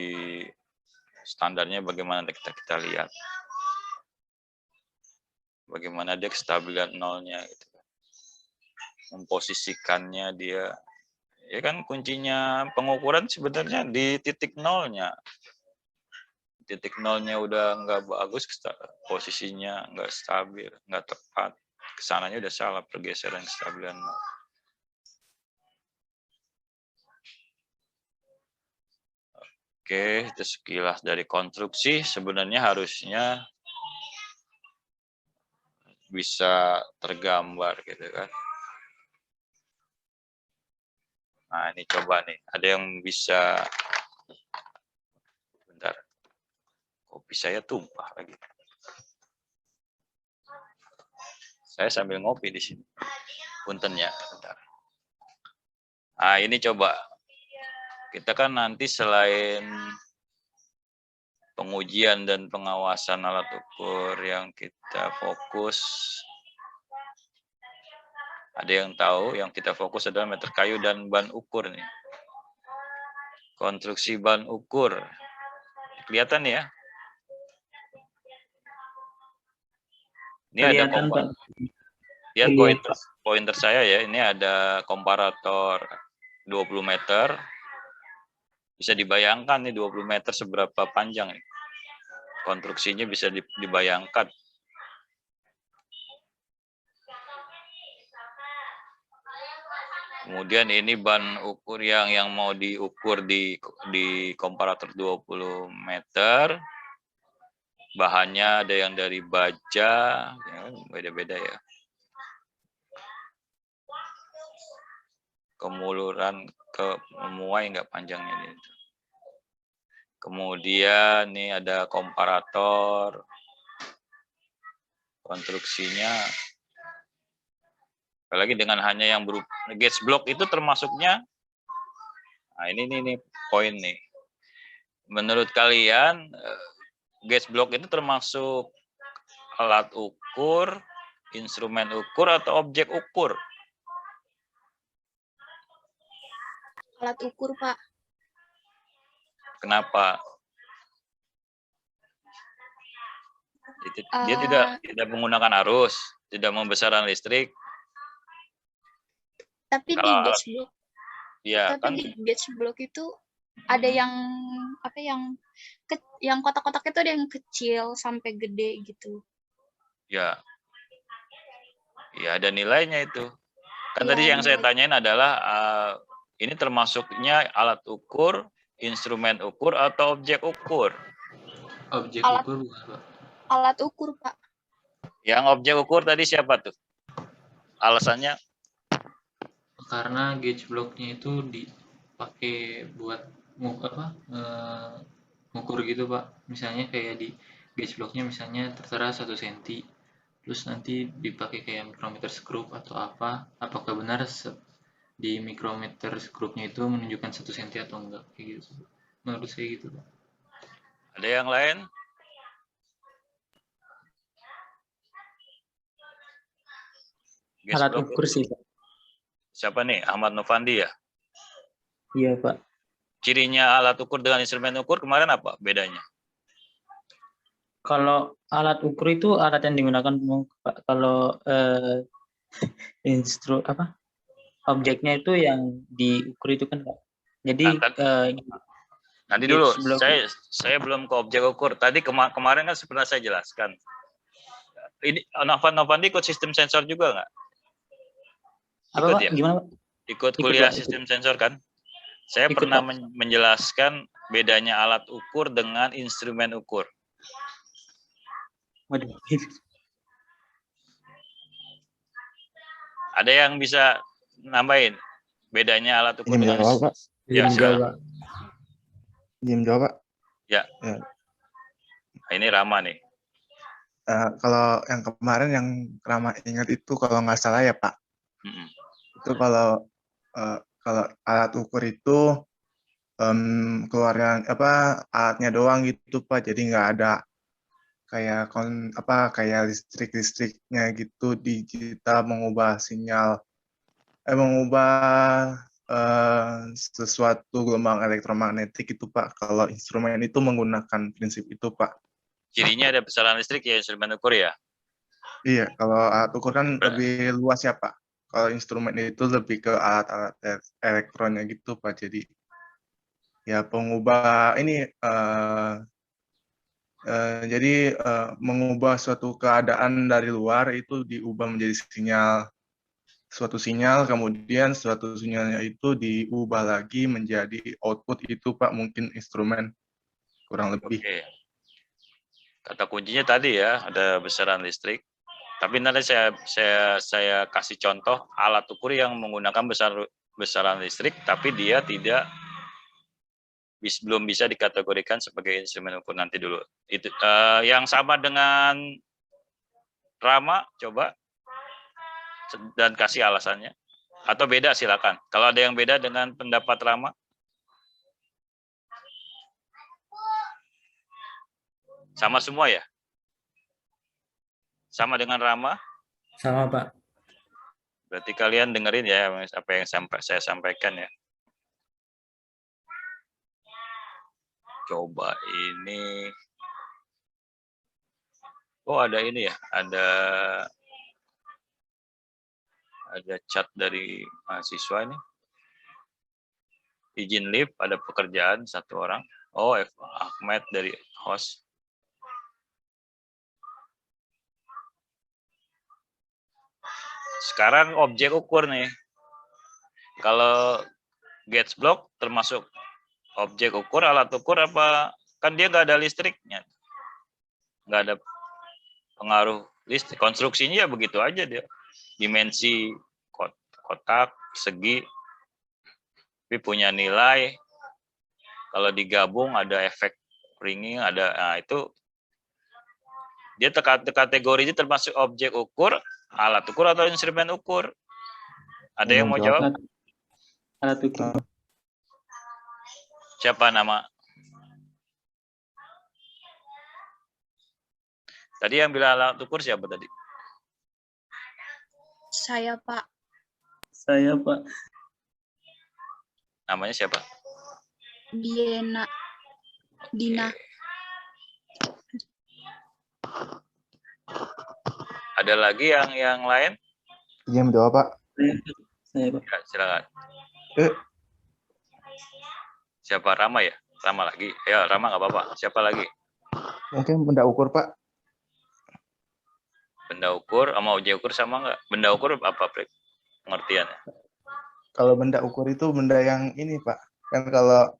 standarnya bagaimana kita lihat. Bagaimana dia kestabilan 0-nya gitu. Memposisikannya dia ya kan kuncinya pengukuran sebenarnya di titik 0-nya. Titik 0-nya udah nggak bagus, posisinya nggak stabil, nggak tepat. Kesananya udah salah, pergeseran kestabilan 0. Oke, itu sekilas dari konstruksi. Sebenarnya harusnya bisa tergambar gitu kan. Nah ini coba nih, ada yang bisa, bentar, kopi saya tumpah lagi. Saya sambil ngopi di sini, punten ya, bentar. Nah ini coba, kita kan nanti selain pengujian dan pengawasan alat ukur yang kita fokus, ada yang tahu yang kita fokus adalah meter kayu dan ban ukur nih. Konstruksi ban ukur, kelihatan ya? Ini ada lihat pointer saya ya, ini ada komparator 20 meter. Bisa dibayangkan nih 20 meter seberapa panjang nih. Konstruksinya bisa dibayangkan. Kemudian ini ban ukur yang mau diukur di komparator 20 meter. Bahannya ada yang dari baja, ya, beda-beda ya. Kemuluran memuai nggak panjangnya ini. Kemudian nih ada komparator, konstruksinya. Apalagi dengan hanya yang berupa gauge block itu termasuknya. Nah ini poin nih. Menurut kalian gauge block itu termasuk alat ukur, instrumen ukur atau objek ukur? Alat ukur, Pak. Kenapa? Dia tidak menggunakan arus, tidak membesarkan listrik. Tapi di gauge block. Ya, tapi kan? Di gauge block itu ada yang apa yang kotak-kotak itu ada yang kecil sampai gede gitu. Ya. Ya, ada nilainya itu. Kan Iya, tadi yang saya baik. tanyain adalah ini termasuknya alat ukur, instrumen ukur, atau objek ukur? Objek Alat- ukur bukan, Pak? Alat ukur, Pak. Yang objek ukur tadi siapa tuh? Alasannya? Karena gauge blocknya itu dipakai buat ngukur gitu, Pak. Misalnya kayak di gauge blocknya misalnya tertera 1 cm, terus nanti dipakai kayak micrometer screw atau apa, apakah benar di micrometer screw-nya itu menunjukkan 1 cm atau enggak, kayak gitu. Menurut saya gitu, Pak. Ada yang lain? Alat Guest block. ukur sih, Pak. Siapa nih? Ahmad Novandi ya? Iya, Pak. Cirinya alat ukur dengan instrumen ukur kemarin apa bedanya? Kalau alat ukur itu alat yang digunakan, Pak. Kalau objeknya itu yang diukur itu kan, Pak. Jadi Nanti dulu, saya belum ke objek ukur. Tadi kemarin kan pernah saya jelaskan. Ini Novandi ikut sistem sensor juga nggak? apa, Ikut Pak? ya? Gimana, Pak? Ikut Ikut, kuliah Pak, ikut. sistem sensor kan? Saya Ikut, pernah Pak. menjelaskan bedanya alat ukur dengan instrumen ukur. Waduh. Ada yang bisa nambahin bedanya alat ukur Izin dengan jawab, Pak. Ya, silakan. Izin jawab, Pak. Ya. Nah, ini Rama nih. Kalau yang kemarin yang Rama ingat itu kalau nggak salah ya, Pak. Itu kalau alat ukur itu keluarnya alatnya doang gitu, Pak. Jadi nggak ada kayak kayak listriknya gitu di kita mengubah sinyal mengubah sesuatu gelombang elektromagnetik itu, Pak. Kalau instrumen itu menggunakan prinsip itu, Pak. Cirinya ada besaran listrik ya instrumen ukur ya? Iya, kalau alat ukur kan lebih luas ya, Pak. Kalau instrumen itu lebih ke alat-alat elektronnya gitu, Pak. Jadi ya pengubah ini jadi mengubah suatu keadaan dari luar itu diubah menjadi suatu sinyal, kemudian suatu sinyalnya itu diubah lagi menjadi output itu, Pak, mungkin instrumen kurang lebih. Oke. Kata kuncinya tadi ya, ada besaran listrik. Tapi nanti saya kasih contoh alat ukur yang menggunakan besaran listrik, tapi dia belum bisa dikategorikan sebagai instrumen ukur. Nanti dulu. Itu yang sama dengan Rama, coba dan kasih alasannya. Atau beda silakan. Kalau ada yang beda dengan pendapat Rama. Sama semua ya? Sama dengan Rama? Sama, Pak. Berarti kalian dengerin ya apa yang saya sampaikan ya. Coba ini. Oh, ada ini ya. Ada chat dari mahasiswa ini. Izin live, ada pekerjaan satu orang. Oh, Ahmed dari host. Sekarang objek ukur nih. Kalau gauge block termasuk objek ukur, alat ukur apa? Kan dia nggak ada listriknya. Nggak ada pengaruh listrik. Konstruksinya ya begitu aja dia. Dimensi kotak, segi. Tapi punya nilai. Kalau digabung ada efek ringing, nah itu dia kategorinya termasuk objek ukur, alat ukur atau instrumen ukur. Ada yang mau jawab? Alat ukur. Siapa nama? Tadi yang bilang alat ukur siapa tadi? Saya, Pak. Saya, Pak. Namanya siapa? Dina. Ada lagi yang lain? Izin jawab, Pak. Saya, Pak. Ya, silakan. Siapa? Rama ya? Rama lagi. Ya, Rama nggak apa-apa. Siapa lagi? Mungkin benda ukur, Pak. Benda ukur sama objek ukur sama nggak? Benda ukur apa, Prik? pengertiannya. Kalau benda ukur itu benda yang ini Pak. Kan kalau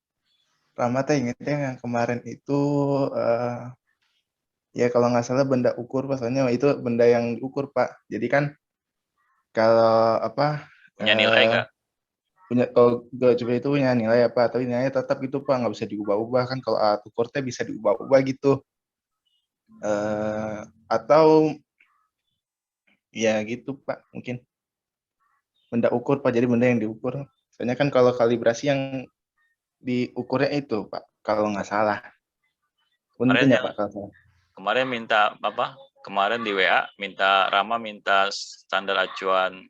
Rama teh ingetnya yang kemarin itu ya kalau nggak salah benda ukur pasalnya itu benda yang diukur Pak. Jadi kan kalau apa Punya nilai nggak? punya kalau coba itu punya nilai apa tapi nilainya tetap gitu Pak, nggak bisa diubah-ubah kan. Kalau alat ukur teh bisa diubah-ubah gitu. Atau ya gitu Pak, mungkin benda ukur Pak, jadi benda yang diukur. Soalnya kan kalau kalibrasi yang diukurnya itu Pak, kalau nggak salah. Punten ya Pak kalau salah. Kemarin minta apa? Kemarin di WA Rama minta standar acuan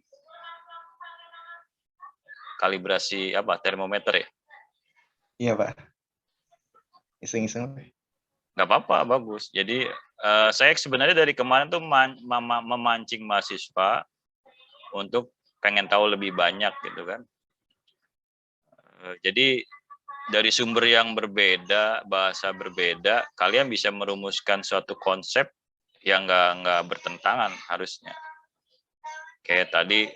kalibrasi apa? Termometer ya? Iya Pak. Iseng-iseng. Nggak apa-apa, bagus. Jadi saya sebenarnya dari kemarin tuh memancing mahasiswa untuk pengen tahu lebih banyak gitu kan. Jadi dari sumber yang berbeda, bahasa berbeda, kalian bisa merumuskan suatu konsep yang nggak bertentangan harusnya. Kayak tadi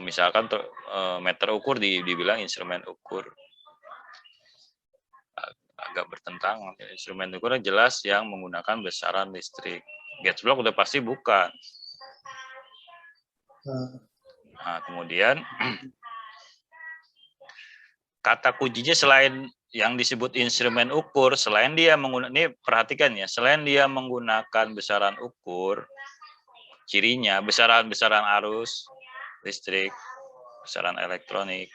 misalkan meter ukur dibilang instrumen ukur. Agak bertentangan. Instrumen ukur jelas yang menggunakan besaran listrik. Gauge block udah pasti bukan. Nah, kemudian kata kuncinya selain yang disebut instrumen ukur, selain dia menggunakan, ini perhatikan ya, selain dia menggunakan besaran ukur, cirinya besaran arus listrik, besaran elektronik,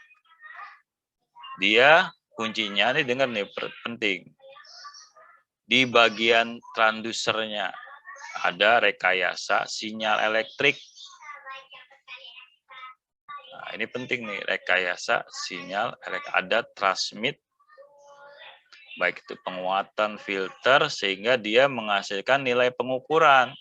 dia kuncinya nih dengar nih penting. Di bagian transdusernya ada rekayasa sinyal elektrik. Nah, ini penting nih, rekayasa sinyal elektrik. Ada transmit, baik itu penguatan filter sehingga dia menghasilkan nilai pengukuran.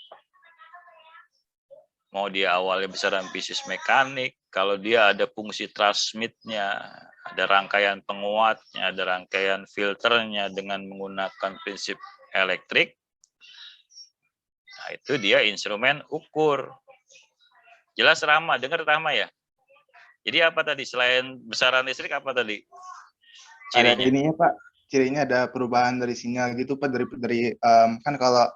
Mau dia awalnya besaran pieces mekanik, kalau dia ada fungsi transmitnya, ada rangkaian penguatnya, ada rangkaian filternya dengan menggunakan prinsip elektrik, nah itu dia instrumen ukur. Jelas Rama, dengar Rama ya? Jadi apa tadi, selain besaran listrik apa tadi cirinya? Ada ininya Pak, cirinya ada perubahan dari sinyal gitu Pak, dari kan kalau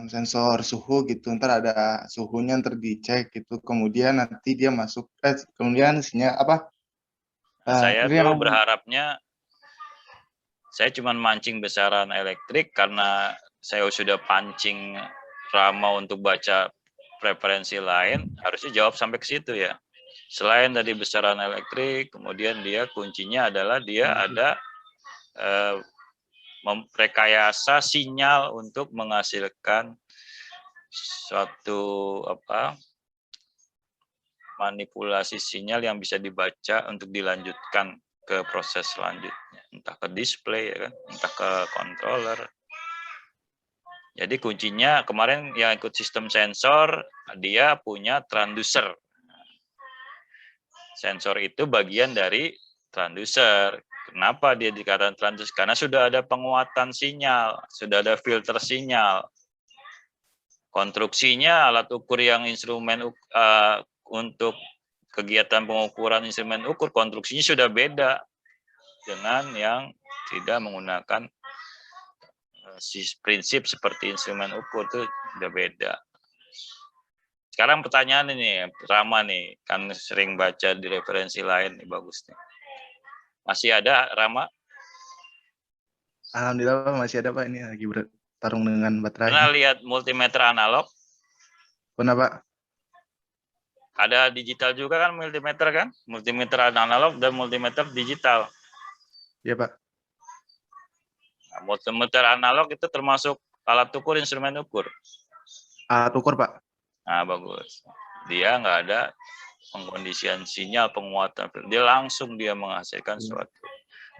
sensor suhu gitu, ntar ada suhunya ntar dicek gitu, kemudian nanti dia masuk, kemudian sinyal apa? Saya tuh berharapnya, saya cuma mancing besaran elektrik karena saya sudah pancing Rama untuk baca preferensi lain, harusnya jawab sampai ke situ ya. Selain dari besaran elektrik, kemudian dia kuncinya adalah dia ada rekayasa sinyal untuk menghasilkan suatu manipulasi sinyal yang bisa dibaca untuk dilanjutkan ke proses selanjutnya, entah ke display ya kan, entah ke controller. Jadi kuncinya kemarin yang ikut sistem sensor, dia punya transducer. Sensor itu bagian dari transducer. Kenapa dia dikatakan transducer? Karena sudah ada penguatan sinyal, sudah ada filter sinyal. Konstruksinya alat ukur yang instrumen untuk kegiatan pengukuran instrumen ukur, konstruksinya sudah beda dengan yang tidak menggunakan prinsip seperti instrumen ukur, itu sudah beda. Sekarang pertanyaan ini, Rama nih, kan sering baca di referensi lain, nih bagus nih. Masih ada, Rama? Alhamdulillah Pak, masih ada Pak, ini lagi bertarung dengan baterai. Pernah lihat multimeter analog? Pernah Pak. Ada digital juga kan multimeter kan? Multimeter analog dan multimeter digital. Iya Pak. Nah, multimeter analog itu termasuk alat ukur, instrumen ukur? Alat ukur Pak. Nah, bagus. Dia nggak ada pengkondisian sinyal, penguatan. Dia langsung dia menghasilkan suatu.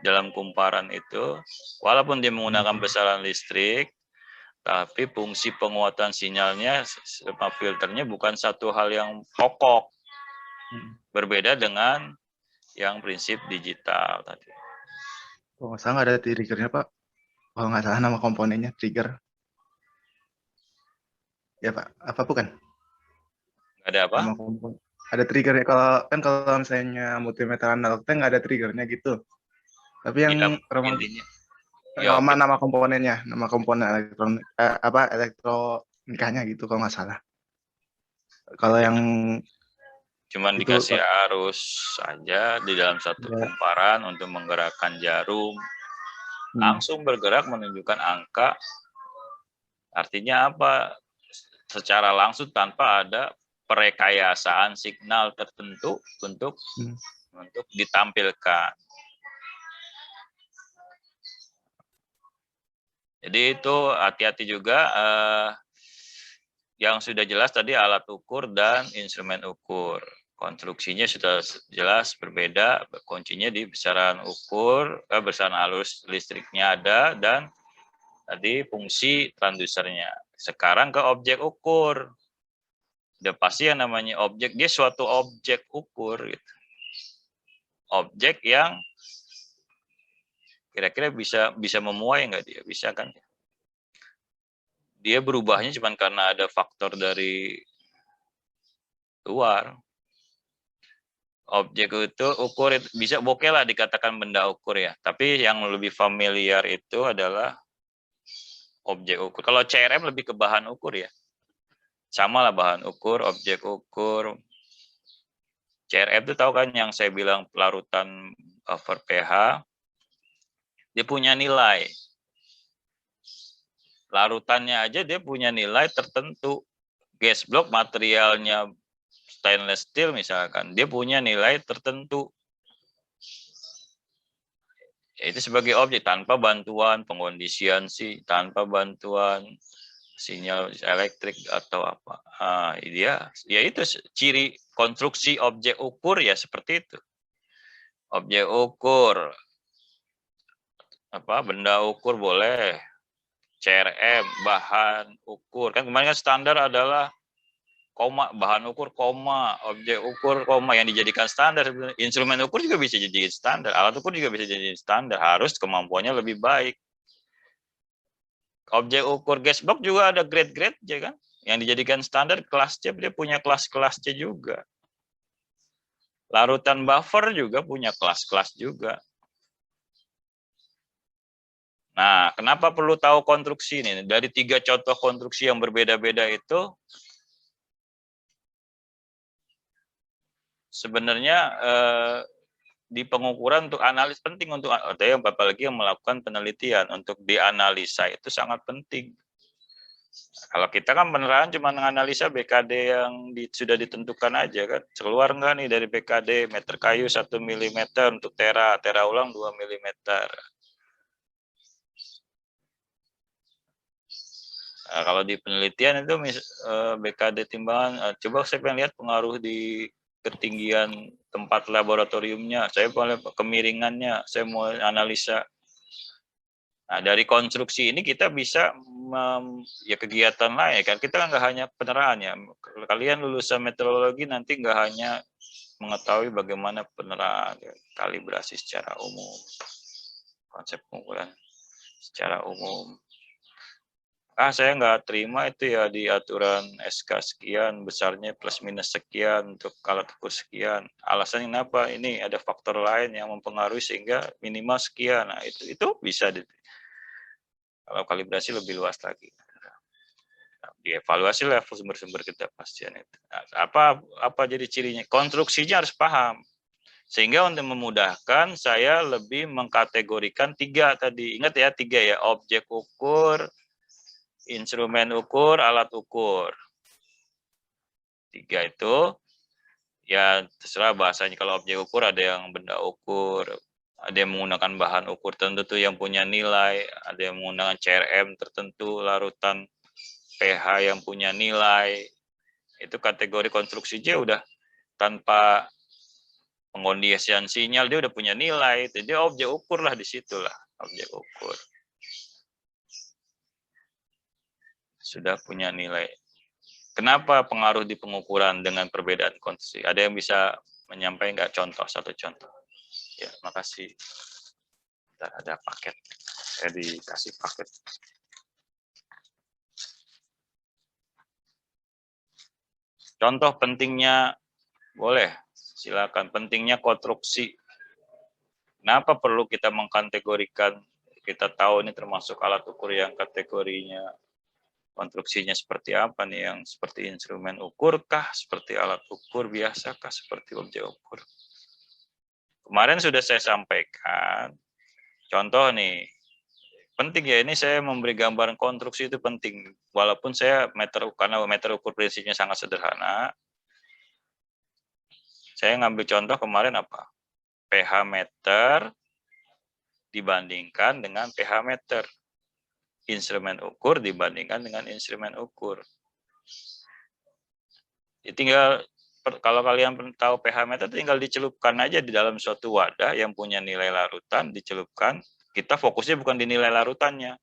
Dalam kumparan itu, walaupun dia menggunakan besaran listrik, tapi fungsi penguatan sinyalnya, filternya bukan satu hal yang pokok. Berbeda dengan yang prinsip digital tadi. Oh, nggak salah nggak ada triggernya Pak. Kalau nggak salah nama komponennya trigger. Ya Pak, apa bukan? Nggak ada apa? Nama komponen. Ada triggernya kalau misalnya multimeter analog teh nggak ada triggernya gitu. Tapi yang Ya, intinya. Ya, nama komponennya, nama komponen elektronik elektronikanya gitu kalau nggak salah. Kalau yang cuman itu dikasih arus saja di dalam satu kumparan untuk menggerakkan jarum, langsung bergerak menunjukkan angka. Artinya apa? Secara langsung tanpa ada perekayasaan signal tertentu untuk ditampilkan. Jadi itu hati-hati juga. Yang sudah jelas tadi alat ukur dan instrumen ukur. Konstruksinya sudah jelas berbeda, kuncinya di besaran ukur, besaran arus listriknya ada, dan tadi fungsi transdusernya. Sekarang ke objek ukur. Udah pasti yang namanya objek, dia suatu objek ukur. Gitu. Objek yang kira-kira bisa memuai nggak dia? Bisa kan? Dia berubahnya cuma karena ada faktor dari luar. Objek itu ukur itu bisa bokeh lah dikatakan benda ukur ya. Tapi yang lebih familiar itu adalah objek ukur. Kalau CRM lebih ke bahan ukur ya. Sama lah bahan ukur, objek ukur. CRM itu tahu kan yang saya bilang pelarutan over pH. Dia punya nilai. Larutannya aja dia punya nilai tertentu. Gas block materialnya stainless steel misalkan, dia punya nilai tertentu. Itu sebagai objek tanpa bantuan pengondisian tanpa bantuan sinyal elektrik atau apa. Dia ya itu ciri konstruksi objek ukur ya seperti itu. Objek ukur benda ukur boleh, CRM bahan ukur. Kan kemarin kan standar adalah koma, bahan ukur koma, objek ukur koma yang dijadikan standar. Instrumen ukur juga bisa jadi standar, alat ukur juga bisa jadi standar, harus kemampuannya lebih baik. Objek ukur gas block juga ada grade-grade ya kan, yang dijadikan standar kelas C, dia punya kelas-kelas C juga. Larutan buffer juga punya kelas-kelas juga. Nah, kenapa perlu tahu konstruksi ini? Dari 3 contoh konstruksi yang berbeda-beda itu, sebenarnya di pengukuran untuk analis penting untuk apalagi yang melakukan penelitian untuk dianalisa itu sangat penting. Kalau kita kan beneran cuma menganalisa BKD yang sudah ditentukan aja kan, keluar nggak nih dari BKD meter kayu 1 mm untuk tera ulang 2 mm. Nah, kalau di penelitian itu BKD timbangan, coba saya pengen lihat pengaruh di ketinggian tempat laboratoriumnya, saya boleh kemiringannya, saya mau analisa. Nah, dari konstruksi ini kita bisa ya kegiatan lain kan, kita nggak hanya penerahan ya. Kalian lulusan meteorologi nanti nggak hanya mengetahui bagaimana penerahan, ya, kalibrasi secara umum, konsep pengukuran secara umum. Saya nggak terima itu ya di aturan SK sekian, besarnya plus minus sekian untuk alat ukur sekian. Alasannya kenapa? Ini ada faktor lain yang mempengaruhi sehingga minimal sekian. Nah, itu bisa kalau kalibrasi lebih luas lagi. Dievaluasi level sumber-sumber ketidakpastian itu. Nah, apa jadi cirinya? Konstruksinya harus paham. Sehingga untuk memudahkan, saya lebih mengkategorikan 3 tadi. Ingat ya, 3 ya, objek ukur, instrumen ukur, alat ukur. 3 itu, ya terserah bahasanya. Kalau objek ukur ada yang benda ukur, ada yang menggunakan bahan ukur tertentu yang punya nilai, ada yang menggunakan CRM tertentu, larutan pH yang punya nilai. Itu kategori konstruksinya udah tanpa pengondisian sinyal, dia udah punya nilai. Jadi objek ukur lah di situlah, objek ukur. Sudah punya nilai. Kenapa pengaruh di pengukuran dengan perbedaan konstruksi? Ada yang bisa menyampaikan nggak satu contoh? Ya, makasih. Ada paket. Saya dikasih paket. Contoh pentingnya, boleh, silakan. Pentingnya konstruksi. Kenapa perlu kita mengkategorikan? Kita tahu ini termasuk alat ukur yang kategorinya konstruksinya seperti apa nih, yang seperti instrumen ukur kah, seperti alat ukur biasa kah, seperti objek ukur. Kemarin sudah saya sampaikan, contoh nih, penting ya, ini saya memberi gambaran konstruksi itu penting, walaupun saya karena meter ukur prinsipnya sangat sederhana, saya ngambil contoh kemarin apa? pH meter dibandingkan dengan pH meter. Instrumen ukur dibandingkan dengan instrumen ukur. Ya, tinggal kalau kalian tahu pH meter, tinggal dicelupkan aja di dalam suatu wadah yang punya nilai larutan, dicelupkan. Kita fokusnya bukan di nilai larutannya.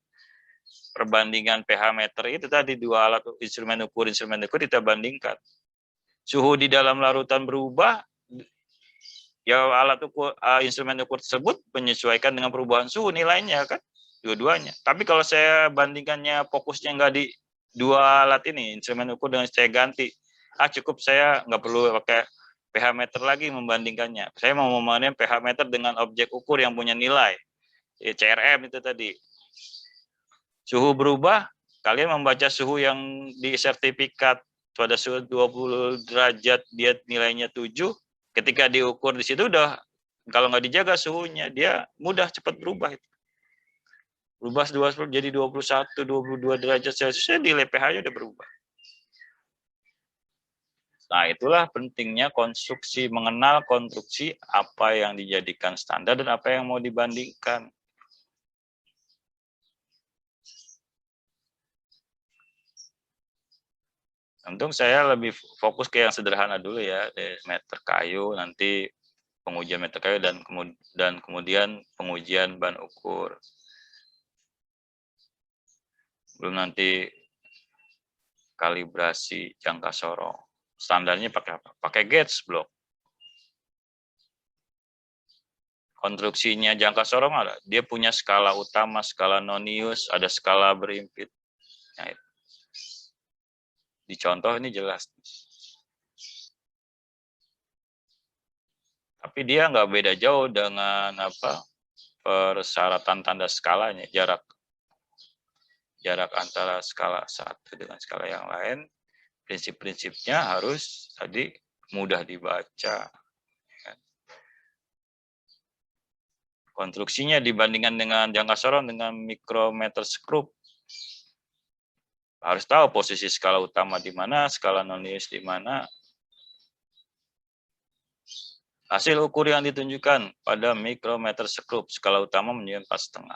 Perbandingan pH meter itu tadi dua alat instrumen ukur kita bandingkan. Suhu di dalam larutan berubah, ya alat ukur instrumen ukur tersebut menyesuaikan dengan perubahan suhu nilainya kan. Dua-duanya. Tapi kalau saya bandingkannya fokusnya nggak di dua alat ini, instrumen ukur dengan saya ganti, cukup saya nggak perlu pakai pH meter lagi membandingkannya. Saya mau membandingkan pH meter dengan objek ukur yang punya nilai, CRM itu tadi. Suhu berubah, kalian membaca suhu yang di sertifikat pada suhu 20 derajat, dia nilainya 7, ketika diukur di situ udah, kalau nggak dijaga suhunya, dia mudah cepat berubah itu. Berubah jadi 21, 22 derajat Celcius, nilai pH-nya udah berubah. Nah, itulah pentingnya konstruksi, mengenal konstruksi apa yang dijadikan standar dan apa yang mau dibandingkan. Untung saya lebih fokus ke yang sederhana dulu ya, meter kayu, nanti pengujian meter kayu dan kemudian pengujian ban ukur. Belum nanti kalibrasi jangka sorong. Standarnya pakai apa? Pakai gauge block. Konstruksinya jangka sorong ada. Dia punya skala utama, skala nonius, ada skala berimpit. Nah, itu. Di contoh ini jelas. Tapi dia nggak beda jauh dengan apa persyaratan tanda skalanya, jarak antara skala satu dengan skala yang lain, prinsip-prinsipnya harus tadi mudah dibaca. Konstruksinya dibandingkan dengan jangka sorong dengan mikrometer skrup. Harus tahu posisi skala utama di mana, skala nonius di mana. Hasil ukur yang ditunjukkan pada mikrometer skrup, skala utama menunjukkan 4,5.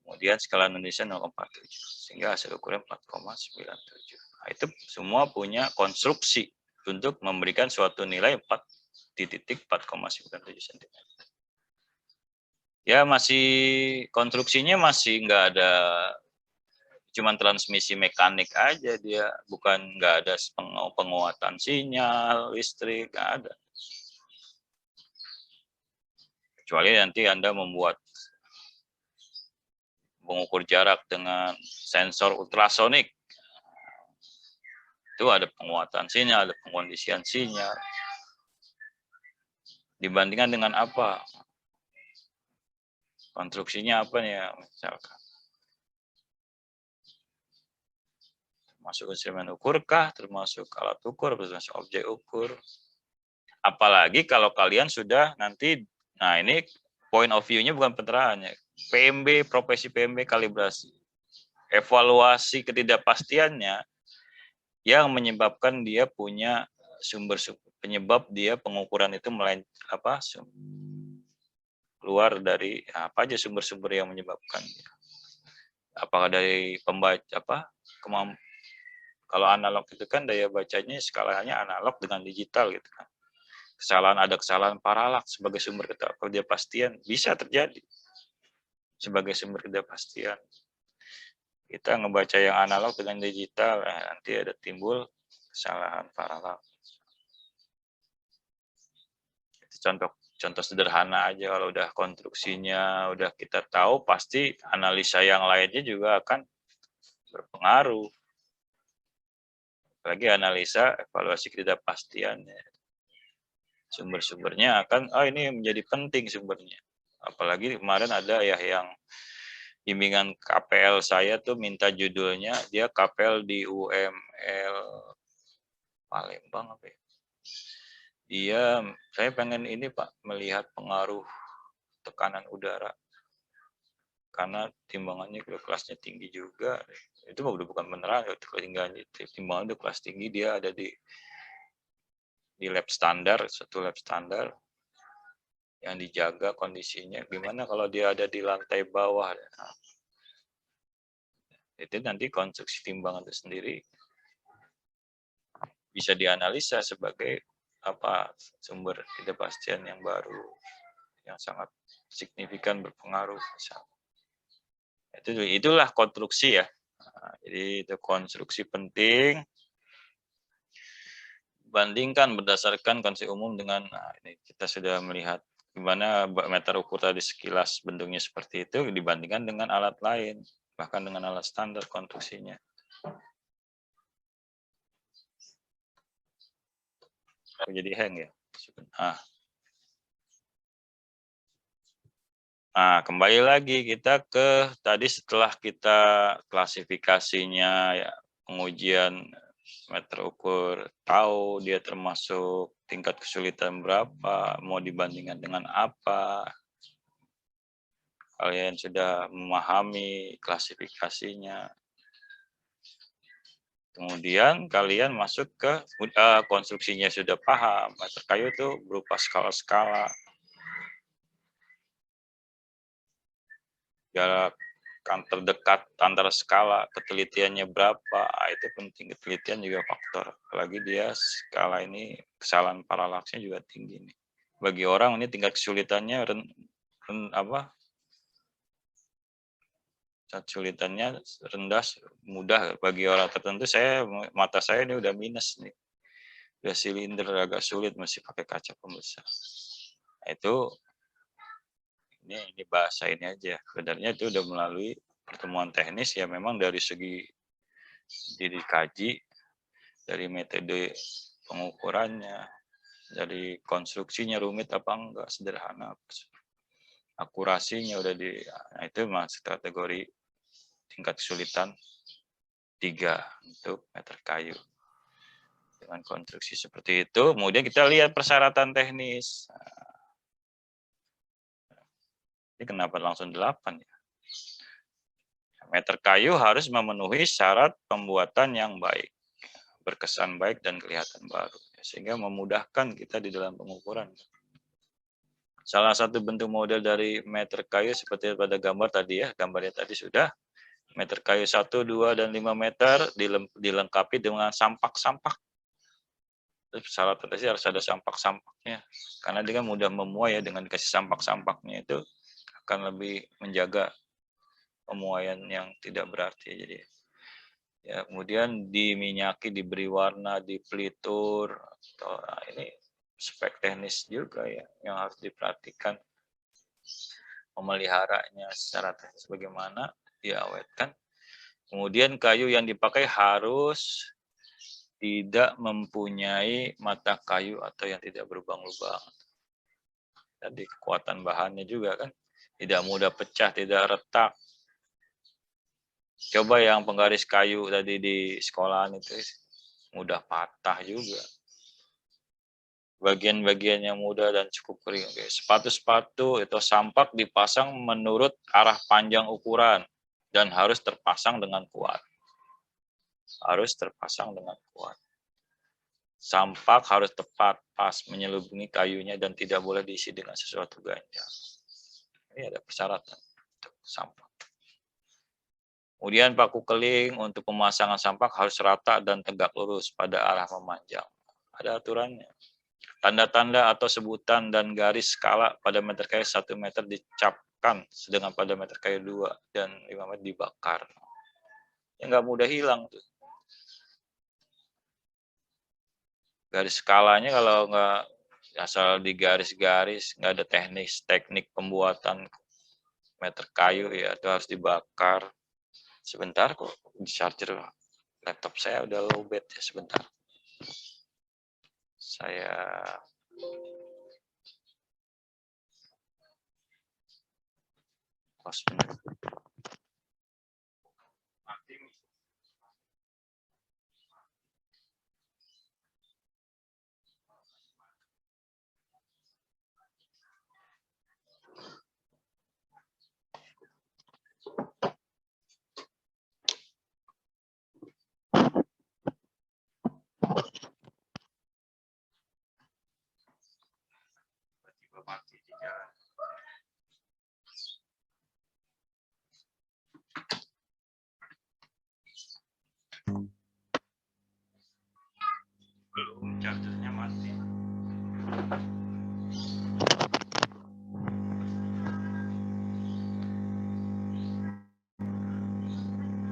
Kemudian skala noniusnya 0,47, sehingga hasil ukurnya 4,97. Nah, itu semua punya konstruksi untuk memberikan suatu nilai 4,97 cm. Ya masih konstruksinya masih nggak ada, cuman transmisi mekanik aja dia, bukan nggak ada penguatan sinyal listrik, nggak ada. Kecuali nanti Anda membuat mengukur jarak dengan sensor ultrasonik, itu ada penguatan sinyal, ada pengkondisian sinyal. Dibandingkan dengan apa? Konstruksinya apa nih ya, misalkan. Termasuk instrumen ukur kah, termasuk alat ukur, termasuk objek ukur. Apalagi kalau kalian sudah nanti, nah ini point of view-nya bukan penerahannya. PMB, profesi PMB kalibrasi. Evaluasi ketidakpastiannya yang menyebabkan dia punya penyebab dia pengukuran itu keluar dari apa aja sumber-sumber yang menyebabkan. Apakah dari pembaca kalau analog itu kan daya bacanya skalanya analog dengan digital gitu kan. Ada kesalahan paralak sebagai sumber ketidakpastian bisa terjadi. Sebagai sumber ketidakpastian. Kita ngebaca yang analog dengan digital, nanti ada timbul kesalahan paralak. Contoh sederhana aja, kalau udah konstruksinya udah kita tahu, pasti analisa yang lainnya juga akan berpengaruh. Apalagi analisa, evaluasi ketidakpastiannya. Sumber-sumbernya akan, ini menjadi penting sumbernya. Apalagi kemarin ada ya yang bimbingan KPL saya tuh minta judulnya, dia KPL di UML Palembang apa ya. Dia, saya pengen ini Pak, melihat pengaruh tekanan udara. Karena timbangannya kelasnya tinggi juga. Itu udah bukan beneran, timbangannya udah kelas tinggi, dia ada di lab standar, satu lab standar yang dijaga kondisinya. Gimana kalau dia ada di lantai bawah? Nah, itu nanti konstruksi timbangan itu sendiri bisa dianalisa sebagai sumber ketidakpastian yang baru yang sangat signifikan berpengaruh. Itulah konstruksi ya. Nah, jadi itu konstruksi penting. Bandingkan berdasarkan konsep umum dengan ini kita sudah melihat gimana meter ukur tadi sekilas bentuknya seperti itu dibandingkan dengan alat lain, bahkan dengan alat standar konstruksinya. Jadi hang ya. Nah, kembali lagi kita ke tadi setelah kita klasifikasinya ya, pengujian meter ukur, tahu dia termasuk tingkat kesulitan berapa, mau dibandingkan dengan apa. Kalian sudah memahami klasifikasinya. Kemudian kalian masuk ke konstruksinya sudah paham. Meter kayu itu berupa skala-skala. Jarak terdekat antara skala, ketelitiannya berapa, itu penting. Ketelitian juga faktor. Apalagi dia skala ini kesalahan paralaksnya juga tinggi nih. Bagi orang ini tingkat kesulitannya kesulitannya rendah, mudah. Bagi orang tertentu, mata saya ini udah minus nih, udah silinder agak sulit, masih pakai kaca pembesar. Nah, itu ini bahasa ini aja. Sebenarnya itu udah melalui pertemuan teknis ya, memang dari segi dikaji, dari metode pengukurannya, dari konstruksinya rumit apa enggak, sederhana, akurasinya udah nah itu masuk kategori tingkat kesulitan 3 untuk meter kayu. Dengan konstruksi seperti itu, kemudian kita lihat persyaratan teknis. Ini kenapa langsung 8 ya? Meter kayu harus memenuhi syarat pembuatan yang baik, berkesan baik dan kelihatan baru, sehingga memudahkan kita di dalam pengukuran. Salah satu bentuk model dari meter kayu seperti pada gambar tadi ya, gambarnya tadi sudah. Meter kayu 1, 2, dan 5 meter dilengkapi dengan sampak-sampak. Syarat tadi harus ada sampak-sampaknya, karena dia kan mudah memuai ya, dengan kasih sampak-sampaknya itu akan lebih menjaga pemuaian yang tidak berarti. Jadi ya, kemudian diminyaki, diberi warna, dipelitur. Nah, ini spek teknis juga ya yang harus diperhatikan. Memeliharanya secara teknis bagaimana diawetkan. Kemudian kayu yang dipakai harus tidak mempunyai mata kayu atau yang tidak berlubang-lubang. Jadi kekuatan bahannya juga kan tidak mudah pecah, tidak retak. Coba yang penggaris kayu tadi di sekolahan itu mudah patah juga. Bagian-bagian yang mudah dan cukup kering. Sepatu-sepatu itu sampak dipasang menurut arah panjang ukuran dan harus terpasang dengan kuat. Harus terpasang dengan kuat. Sampak harus tepat, pas, menyelubungi kayunya dan tidak boleh diisi dengan sesuatu ganjal. Ini ada persyaratan untuk sampak. Kemudian paku keling untuk pemasangan sampak harus rata dan tegak lurus pada arah memanjang. Ada aturannya. Tanda-tanda atau sebutan dan garis skala pada meter kayu 1 meter dicapkan, sedangkan pada meter kayu 2 dan 5 meter dibakar. Ya nggak mudah hilang tuh. Garis skalanya kalau nggak asal digaris-garis, nggak ada teknik pembuatan meter kayu ya, itu harus dibakar. Sebentar kok di charger Laptop saya udah lowbat ya, sebentar. Saya close bentar. Tiba-tiba mati di jalan. Belum, chargernya mati.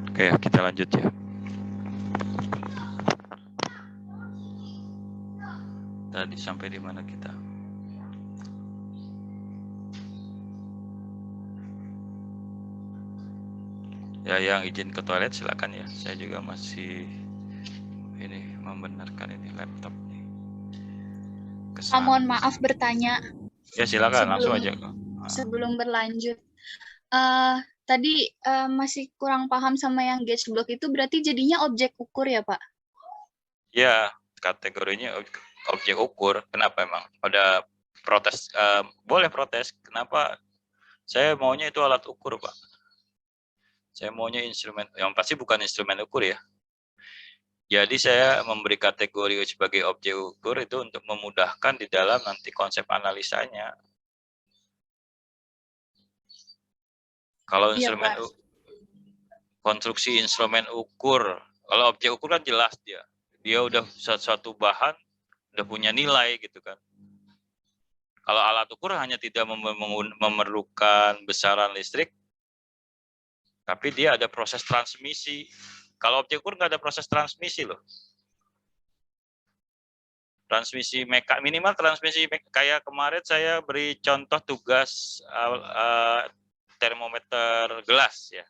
Oke, kita lanjut ya. Tadi sampai di mana kita? Ya, yang izin ke toilet silakan ya. Saya juga masih ini membenarkan ini laptop nih. Mohon maaf bertanya. Ya silakan, langsung aja. Sebelum berlanjut, tadi masih kurang paham sama yang gauge block itu berarti jadinya objek ukur ya Pak? Ya, kategorinya objek ukur. Kenapa emang? Ada protes, boleh protes. Kenapa? Saya maunya itu alat ukur Pak. Saya maunya instrumen, yang pasti bukan instrumen ukur ya. Jadi saya memberi kategori sebagai objek ukur itu untuk memudahkan di dalam nanti konsep analisanya. Kalau instrumen konstruksi instrumen ukur, kalau objek ukur kan jelas dia udah suatu bahan udah punya nilai gitu kan. Kalau alat ukur hanya tidak memerlukan besaran listrik, tapi dia ada proses transmisi. Kalau objek ukur nggak ada proses transmisi loh. Transmisi minimal transmisi kayak kemarin saya beri contoh tugas termometer gelas ya.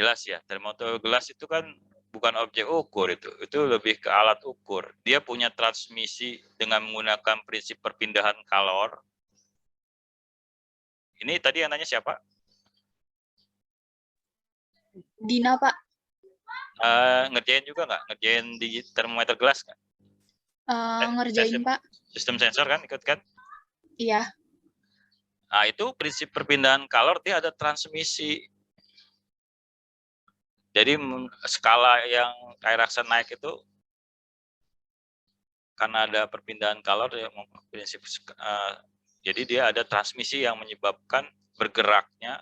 Jelas ya, termometer gelas itu kan bukan objek ukur itu lebih ke alat ukur. Dia punya transmisi dengan menggunakan prinsip perpindahan kalor. Ini tadi yang nanya siapa? Dina Pak. Ngerjain juga nggak? Ngerjain di termometer gelas nggak? Ngerjain Pak. Sistem sensor kan ikut kan? Iya. Nah itu prinsip perpindahan kalor dia ada transmisi. Jadi skala yang air aksen naik itu karena ada perpindahan kalor ya prinsip jadi dia ada transmisi yang menyebabkan bergeraknya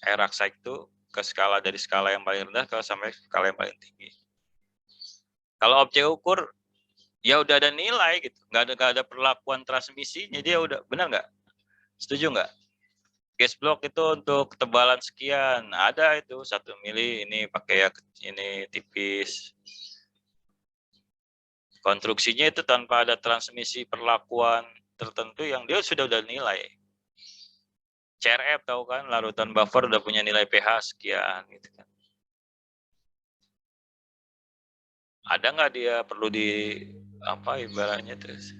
air aksen itu ke skala dari skala yang paling rendah ke sampai skala yang paling tinggi. Kalau objek ukur ya udah ada nilai gitu, nggak ada perlakuan transmisinya, dia udah benar nggak? Setuju nggak? Gauge block itu untuk ketebalan sekian, ada itu 1 mili, ini pakai ya ini tipis. Konstruksinya itu tanpa ada transmisi perlakuan tertentu yang dia sudah nilai. CRF tahu kan, larutan buffer udah punya nilai pH sekian gitu kan. Ada nggak dia perlu di apa ibaratnya terus?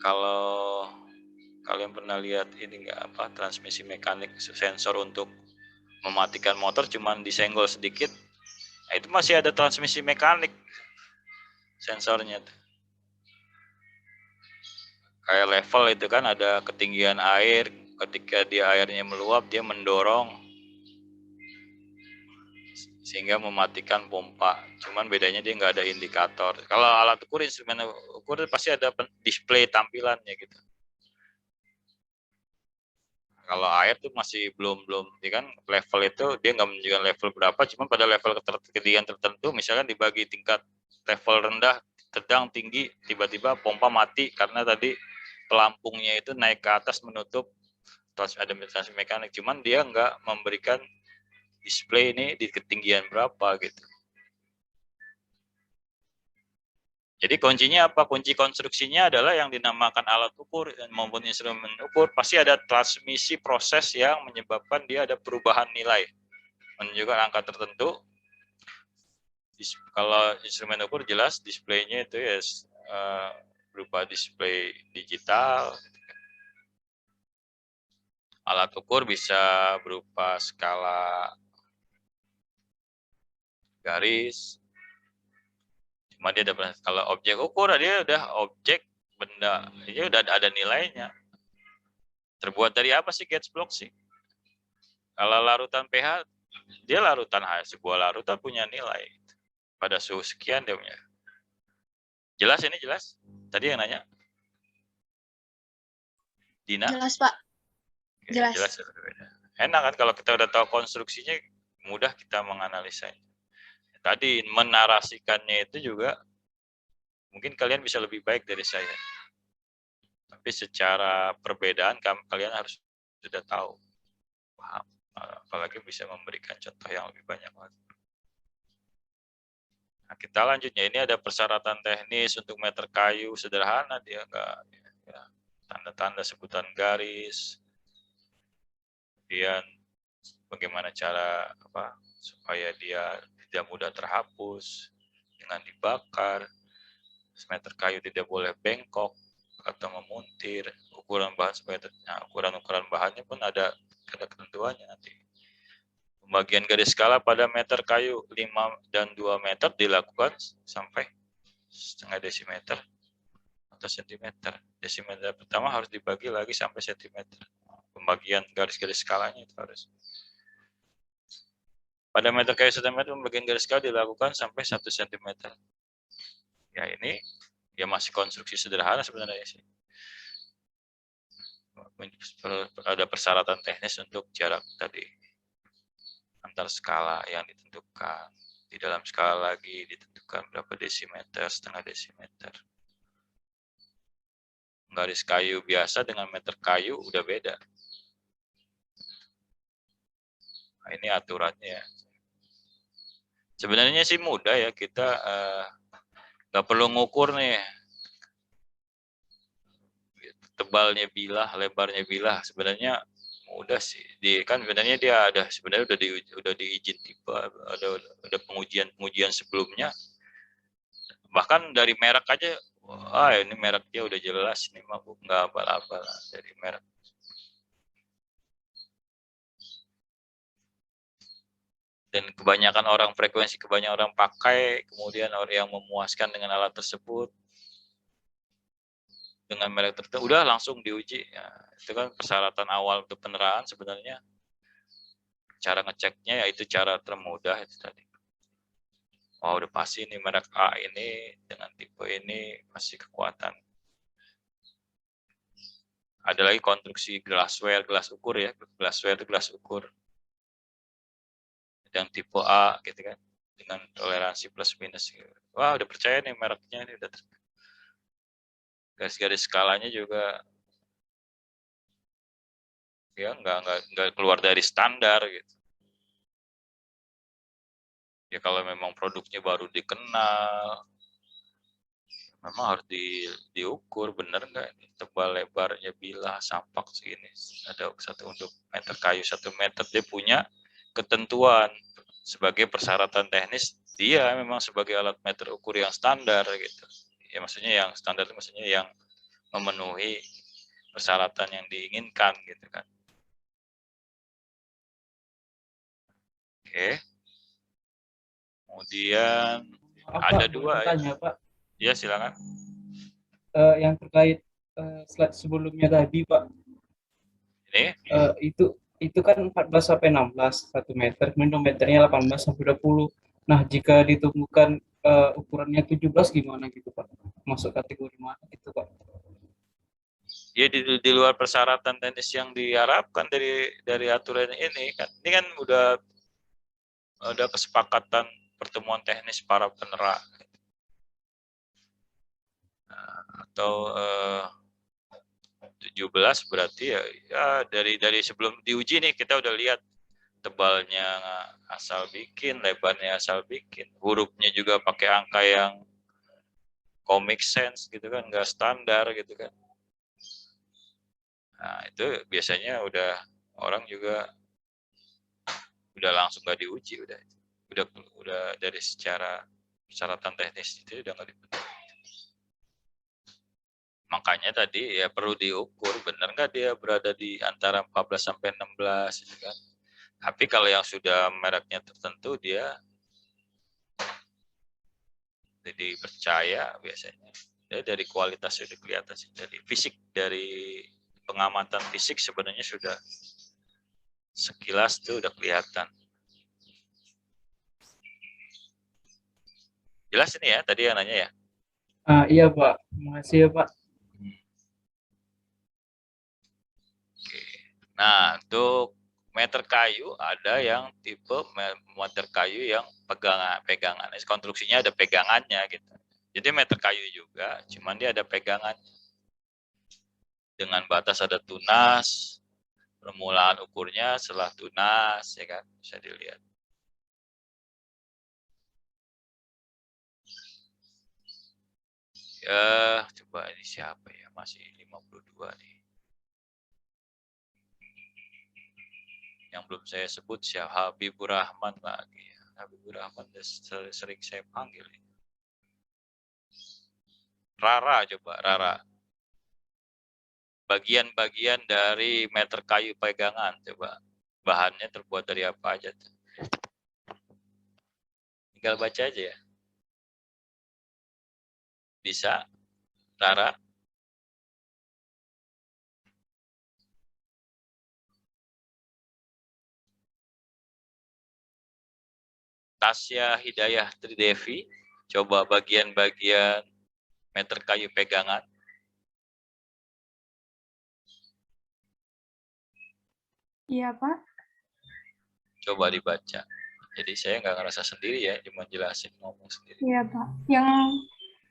Kalau kalian pernah lihat ini nggak apa transmisi mekanik sensor untuk mematikan motor cuman disenggol sedikit, nah, itu masih ada transmisi mekanik sensornya tuh. Kayak level itu kan ada ketinggian air, ketika dia airnya meluap dia mendorong sehingga mematikan pompa. Cuman bedanya dia nggak ada indikator. Kalau alat ukur instrumen ukur pasti ada display tampilannya gitu. Kalau air tuh masih belum ya kan level itu dia nggak menunjukkan level berapa, cuman pada level ketinggian tertentu misalkan dibagi tingkat level rendah, sedang, tinggi, tiba-tiba pompa mati karena tadi pelampungnya itu naik ke atas menutup ada transmisi mekanik, cuman dia nggak memberikan display ini di ketinggian berapa gitu. Jadi kuncinya apa? Kunci konstruksinya adalah yang dinamakan alat ukur maupun instrumen ukur pasti ada transmisi proses yang menyebabkan dia ada perubahan nilai. menunjukkan angka tertentu. Kalau instrumen ukur jelas displaynya itu ya berupa display digital. Alat ukur bisa berupa skala garis. Cuma dia ada, kalau objek ukur dia udah objek benda, dia udah ada nilainya. Terbuat dari apa sih gauge block sih? Kalau larutan pH, dia larutan, sebuah larutan punya nilai. Pada suhu sekian dia punya. Jelas ini jelas? Tadi yang nanya. Dina? Jelas, Pak. Oke, Jelas. jelas. Enak kan kalau kita udah tahu konstruksinya, mudah kita menganalisanya. Tadi menarasikannya itu juga mungkin kalian bisa lebih baik dari saya. Tapi secara perbedaan kalian harus sudah tahu, paham. Apalagi bisa memberikan contoh yang lebih banyak lagi. Nah, kita lanjutnya, ini ada persyaratan teknis untuk meter kayu sederhana, dia enggak ya, tanda-tanda sebutan garis, kemudian bagaimana cara supaya dia tidak mudah terhapus dengan dibakar, meter kayu tidak boleh bengkok atau memuntir, ukuran bahan ukuran bahannya pun ada ketentuannya nanti. Pembagian garis skala pada meter kayu 5 dan 2 meter dilakukan sampai setengah desimeter atau sentimeter. Desimeter pertama harus dibagi lagi sampai sentimeter. Pembagian garis-garis skalanya itu harus. Pada meter kayu 1 meter, pembagian garis skala dilakukan sampai 1 cm. Ya ini ya masih konstruksi sederhana sebenarnya sih. Ada persyaratan teknis untuk jarak tadi antar skala yang ditentukan. Di dalam skala lagi ditentukan berapa desimeter, setengah desimeter. Garis kayu biasa dengan meter kayu udah beda. Nah, ini aturannya. Sebenarnya sih mudah ya, kita nggak perlu ngukur nih tebalnya bilah, lebarnya bilah. Sebenarnya mudah sih. Kan sebenarnya dia ada sebenarnya udah diizin tipe, ada pengujian sebelumnya. Bahkan dari merek aja, wah ini merek dia udah jelas, ini mah nggak abal-abal dari merek. Dan kebanyakan orang pakai, kemudian orang yang memuaskan dengan alat tersebut dengan merek tertentu udah langsung diuji ya, itu kan persyaratan awal untuk penerapan sebenarnya. Cara ngeceknya yaitu cara termudah itu tadi. Oh udah pasti ini merek A ini dengan tipe ini masih kekuatan. Ada lagi konstruksi glassware, gelas ukur ya, glassware itu gelas ukur yang tipe A gitu kan, dengan toleransi plus minus. Wah udah percaya nih mereknya ini udah garis-garis skalanya juga ya nggak keluar dari standar gitu. Ya kalau memang produknya baru dikenal, memang harus diukur bener nggak ini tebal lebarnya bilah sampak segini. Ada satu untuk meter kayu 1 meter, dia punya ketentuan sebagai persyaratan teknis, dia memang sebagai alat meter ukur yang standar gitu. Ya maksudnya yang standar itu maksudnya yang memenuhi persyaratan yang diinginkan gitu kan. Oke. Kemudian ada dua ya. Pak. Ya silakan. Yang terkait slide sebelumnya tadi Pak. Ini? Itu kan 14 sampai 16 1 meter, kemudian meternya 18 sampai 20. Nah, jika ditemukan ukurannya 17 gimana gitu Pak? Masuk kategori mana gitu Pak? Ya di luar persyaratan teknis yang diharapkan dari aturan ini kan. Ini kan udah ada kesepakatan pertemuan teknis para penerak. Atau 17 berarti ya dari sebelum diuji nih kita udah lihat tebalnya asal bikin, lebarnya asal bikin, hurufnya juga pakai angka yang Comic Sans gitu kan, nggak standar gitu kan. Nah itu biasanya udah orang juga udah langsung nggak diuji, udah dari secara persyaratan teknis itu udah nggak dipenuhi. Makanya tadi ya perlu diukur benar nggak dia berada di antara 14 sampai 16 gitu kan. Tapi kalau yang sudah mereknya tertentu dia jadi percaya biasanya. Ya, dari kualitas sudah kelihatan sih, dari fisik, dari pengamatan fisik sebenarnya sudah sekilas tuh udah kelihatan. Jelas ini ya tadi yang nanya ya? Iya Pak, makasih ya Pak. Oke. Nah, untuk meter kayu ada yang tipe meter kayu yang pegangan. Konstruksinya ada pegangannya gitu. Jadi meter kayu juga, cuman dia ada pegangan. Dengan batas ada tunas, permulaan ukurnya setelah tunas, ya kan, bisa dilihat. Ya, coba ini siapa ya, masih 52 nih. Yang belum saya sebut siapa, Habibur Rahman lagi. Habibur Rahman sering saya panggil. Rara, coba Rara. Bagian-bagian dari meter kayu pegangan, coba. Bahannya terbuat dari apa aja tuh? Tinggal baca aja ya. Bisa, Rara? Tasya Hidayah Tridevi, coba bagian-bagian meter kayu pegangan. Iya, Pak. Coba dibaca. Jadi saya nggak ngerasa sendiri ya, cuma jelasin ngomong sendiri. Iya, Pak. Yang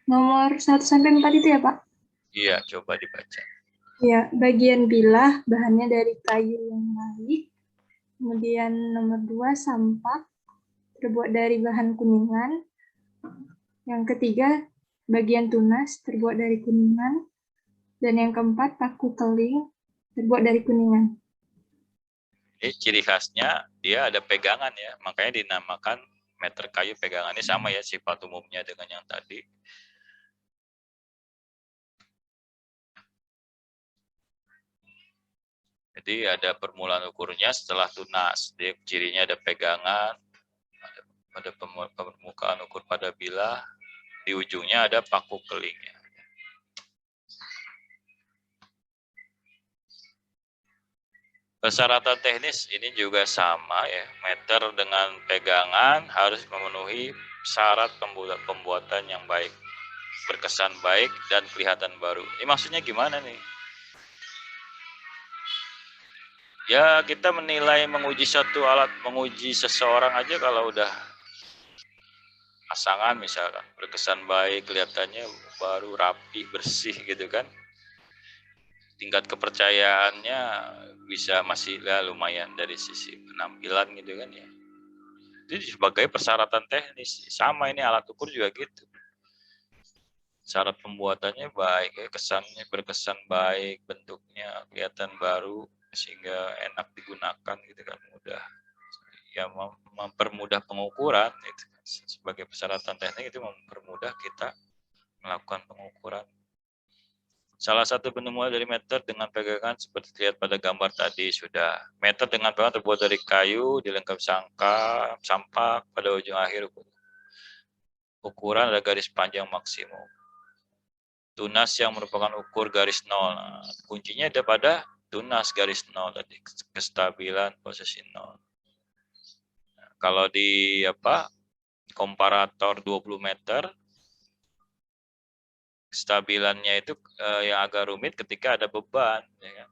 nomor 1 sampai 4 itu ya, Pak? Iya, coba dibaca. Ya, bagian bilah bahannya dari kayu yang baik. Kemudian nomor 2 sampak terbuat dari bahan kuningan. Yang ketiga bagian tunas terbuat dari kuningan. Dan yang keempat paku keling terbuat dari kuningan. Ini ciri khasnya dia ada pegangan ya, makanya dinamakan meter kayu pegangannya sama ya sifat umumnya dengan yang tadi. Jadi ada permulaan ukurnya setelah tunas. Dia cirinya ada pegangan, ada permukaan ukur pada bilah, di ujungnya ada paku kelingnya. Persyaratan teknis ini juga sama ya, meter dengan pegangan harus memenuhi syarat pembuatan yang baik, berkesan baik dan kelihatan baru. Ini maksudnya gimana nih? Ya kita menilai menguji satu alat, menguji seseorang aja kalau udah pasangan misalkan, berkesan baik, kelihatannya baru, rapi, bersih gitu kan. Tingkat kepercayaannya bisa masih lumayan dari sisi penampilan gitu kan ya. Itu sebagai persyaratan teknis. Sama ini alat ukur juga gitu. Syarat pembuatannya baik, ya, kesannya berkesan baik, bentuknya kelihatan baru sehingga enak digunakan gitu kan, mudah. Ya mempermudah pengukuran itu sebagai persyaratan teknik, itu mempermudah kita melakukan pengukuran. Salah satu penemuan dari meter dengan pegangan seperti terlihat pada gambar tadi sudah. Meter dengan pegangan terbuat dari kayu, dilengkapi sampak pada ujung akhir. Ukuran ada garis panjang maksimum. Tunas yang merupakan ukur garis nol. Nah, kuncinya ada pada tunas garis nol tadi, kestabilan posisi nol. Nah, kalau di komparator 20 meter, kestabilannya itu yang agak rumit ketika ada beban, ya kan?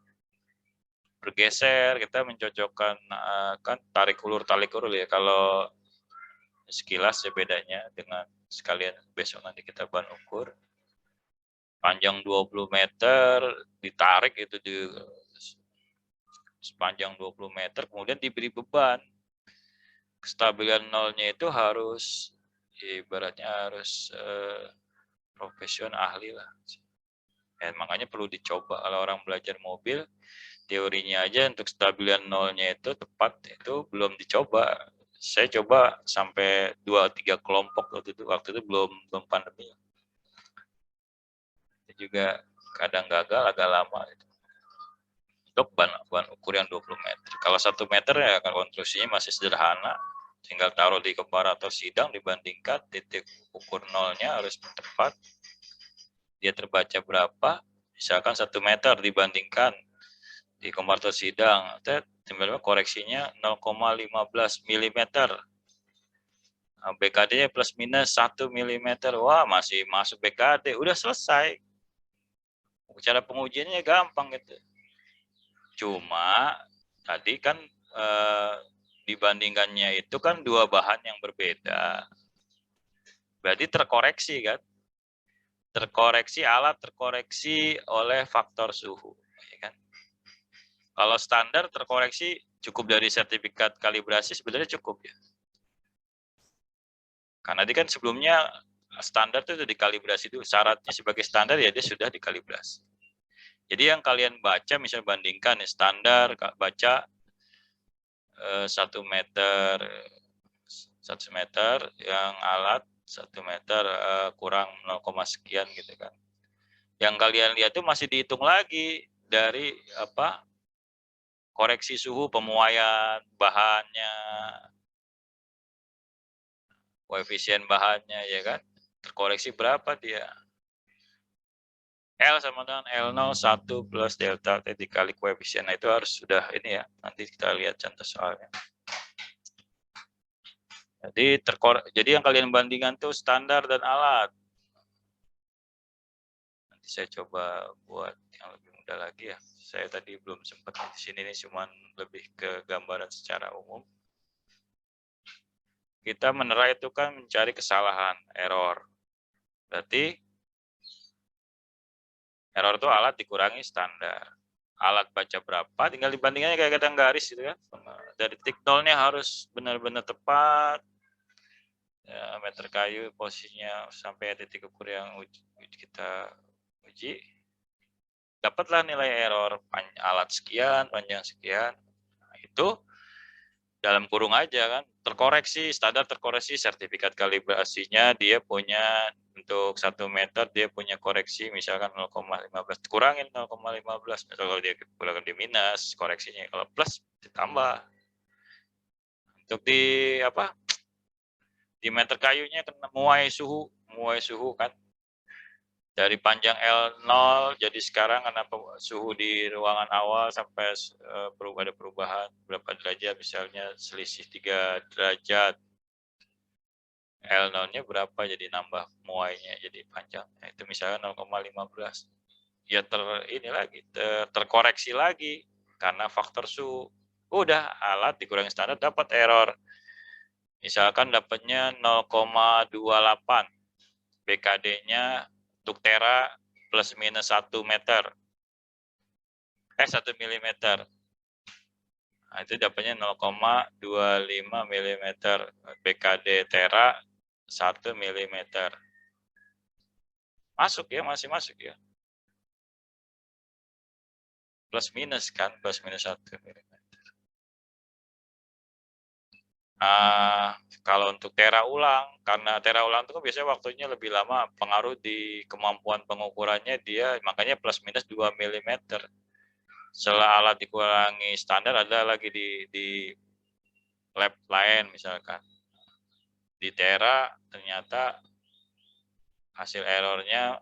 Bergeser, kita mencocokkan kan tarik ulur ya. Kalau sekilas ya bedanya dengan sekalian besok nanti kita bahan ukur. Panjang 20 meter ditarik itu di sepanjang 20 meter, kemudian diberi beban. Kestabilan nolnya itu harus ibaratnya harus profesional ahli lah. Makanya perlu dicoba kalau orang belajar mobil, teorinya aja untuk stabilan nolnya itu tepat, itu belum dicoba. Saya coba sampai 2-3 kelompok waktu itu belum pandemi. Itu juga kadang gagal agak lama. Untuk bahan ukur yang 20 meter. Kalau 1 meter ya konstruksinya masih sederhana, tinggal taruh di komparator sidang dibandingkan titik ukur nolnya harus tepat. Dia terbaca berapa? Misalkan 1 meter dibandingkan di komparator sidang, tiba-tiba koreksinya 0,15 mm. Nah, BKD-nya plus minus 1 mm. Wah, masih masuk BKD. Udah selesai. Cara pengujiannya gampang gitu. Cuma tadi kan dibandingkannya itu kan 2 bahan yang berbeda. Berarti terkoreksi kan? Terkoreksi, alat terkoreksi oleh faktor suhu. Ya kan? Kalau standar terkoreksi cukup dari sertifikat kalibrasi sebenarnya cukup ya. Karena tadi kan sebelumnya standar itu sudah dikalibrasi dulu. Syaratnya sebagai standar ya dia sudah dikalibrasi. Jadi yang kalian baca misalnya bandingkan ya, standar baca 1 meter yang alat 1 meter kurang 0, sekian gitu kan. Yang kalian lihat itu masih dihitung lagi dari apa? Koreksi suhu, pemuaian bahannya, koefisien bahannya ya kan. Terkoreksi berapa dia? L sama dengan L0 1 plus delta T dikali koefisien. Nah, itu harus sudah ini ya. Nanti kita lihat contoh soalnya. Jadi yang kalian bandingkan tuh standar dan alat. Nanti saya coba buat yang lebih mudah lagi ya. Saya tadi belum sempat di sini nih, cuman lebih ke gambaran secara umum. Kita menerai itu kan mencari kesalahan, error. Berarti error itu alat dikurangi standar. Alat baca berapa, tinggal dibandingannya kayak kadang garis gitu kan. Dari titik nolnya harus benar-benar tepat. Ya, meter kayu posisinya sampai titik ukur yang kita uji. Dapatlah nilai error alat sekian, panjang sekian. Nah, itu dalam kurung aja kan, terkoreksi, standar terkoreksi, sertifikat kalibrasinya dia punya untuk 1 meter dia punya koreksi misalkan 0,15, kurangin 0,15, kalau dia kurangin di minus koreksinya, kalau plus ditambah. Untuk di apa? Di meter kayunya kena muai suhu kan. Dari panjang L0 jadi sekarang karena suhu di ruangan awal sampai ada perubahan berapa derajat, misalnya selisih 3 derajat. L0-nya berapa jadi nambah muainya jadi panjang. Nah, itu misalnya 0,15. Ya terkoreksi lagi karena faktor suhu. Udah alat dikurangi standar dapat error. Misalkan dapatnya 0,28. BKD-nya untuk tera plus minus 1 meter. 1 milimeter. Nah, itu dapatnya 0,25 milimeter. BKD tera 1 milimeter. Masuk ya, masih masuk ya. Plus minus kan, plus minus 1 milimeter. Kalau untuk tera ulang, karena tera ulang itu kan biasanya waktunya lebih lama, pengaruh di kemampuan pengukurannya dia, makanya plus minus 2 mm. Setelah alat dikurangi standar, ada lagi di lab lain misalkan. Di tera ternyata hasil errornya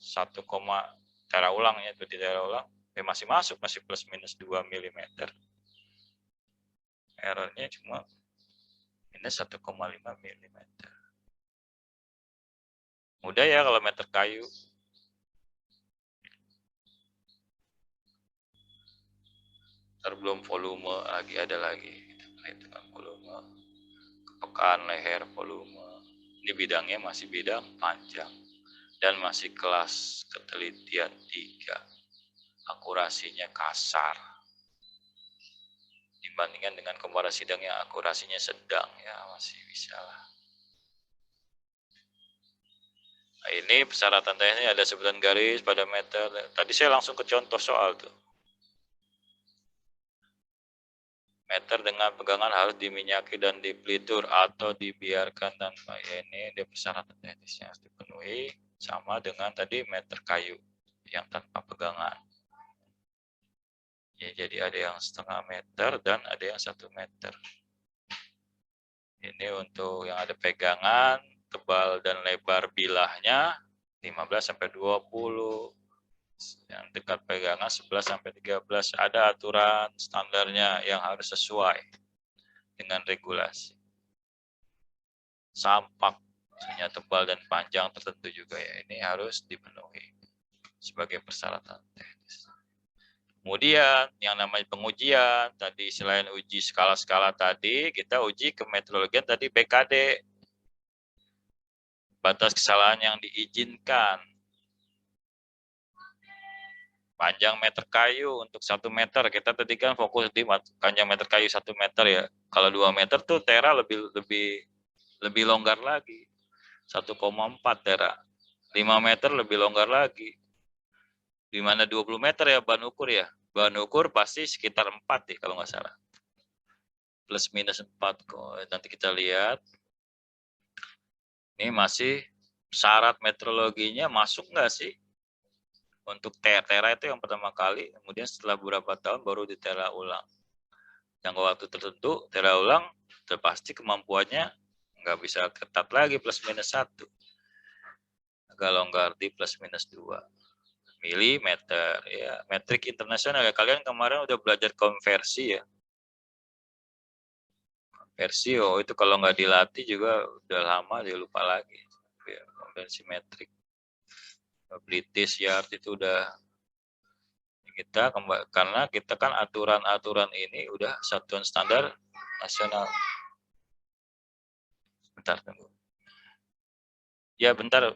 1, tera ulang ya, itu di tera ulang, masih masuk, masih plus minus 2 mm. Errornya cuma minus 1,5 mm. Mudah ya kalau meter kayu. Belum volume lagi ada lagi. Hitungan volume, kepekaan leher volume. Ini bidangnya masih bidang panjang dan masih kelas ketelitian 3. Akurasinya kasar. Dibandingkan dengan komparasi sidang yang akurasinya sedang ya masih bisa lah. Nah, ini persyaratan teknis ada sebutan garis pada meter. Tadi saya langsung ke contoh soal tuh. Meter dengan pegangan harus diminyaki dan dipelitur atau dibiarkan tanpa ini dia persyaratan teknisnya harus dipenuhi sama dengan tadi meter kayu yang tanpa pegangan. Ya, jadi ada yang setengah meter dan ada yang 1 meter. Ini untuk yang ada pegangan, tebal dan lebar bilahnya 15 sampai 20. Yang dekat pegangan 11 sampai 13. Ada aturan standarnya yang harus sesuai dengan regulasi. Sampak punya tebal dan panjang tertentu juga ya. Ini harus dipenuhi sebagai persyaratan teknis. Kemudian yang namanya pengujian tadi selain uji skala-skala tadi, kita uji kemetrologian tadi BKD. Batas kesalahan yang diizinkan. Panjang meter kayu untuk 1 meter. Kita tadi kan fokus di panjang meter kayu 1 meter ya. Kalau 2 meter tuh tera lebih longgar lagi. 1,4 tera. 5 meter lebih longgar lagi. Di mana 20 meter ya bahan ukur ya. Bahan ukur pasti sekitar 4 deh kalau nggak salah. Plus minus 4 kok. Nanti kita lihat. Ini masih syarat metrologinya masuk nggak sih? Untuk tera itu yang pertama kali, kemudian setelah beberapa tahun baru ditera ulang. Jangka waktu tertentu, tera ulang, terpasti kemampuannya nggak bisa ketat lagi plus minus 1. Agak longgar di plus minus 2. Milimeter, ya metrik internasional ya. Kalian kemarin udah belajar konversi ya. Konversi, oh itu kalau nggak dilatih juga udah lama dia lupa lagi. Ya, konversi metrik. British Yard itu udah kita karena kita kan aturan-aturan ini udah satuan standar nasional. Bentar tunggu. Ya bentar,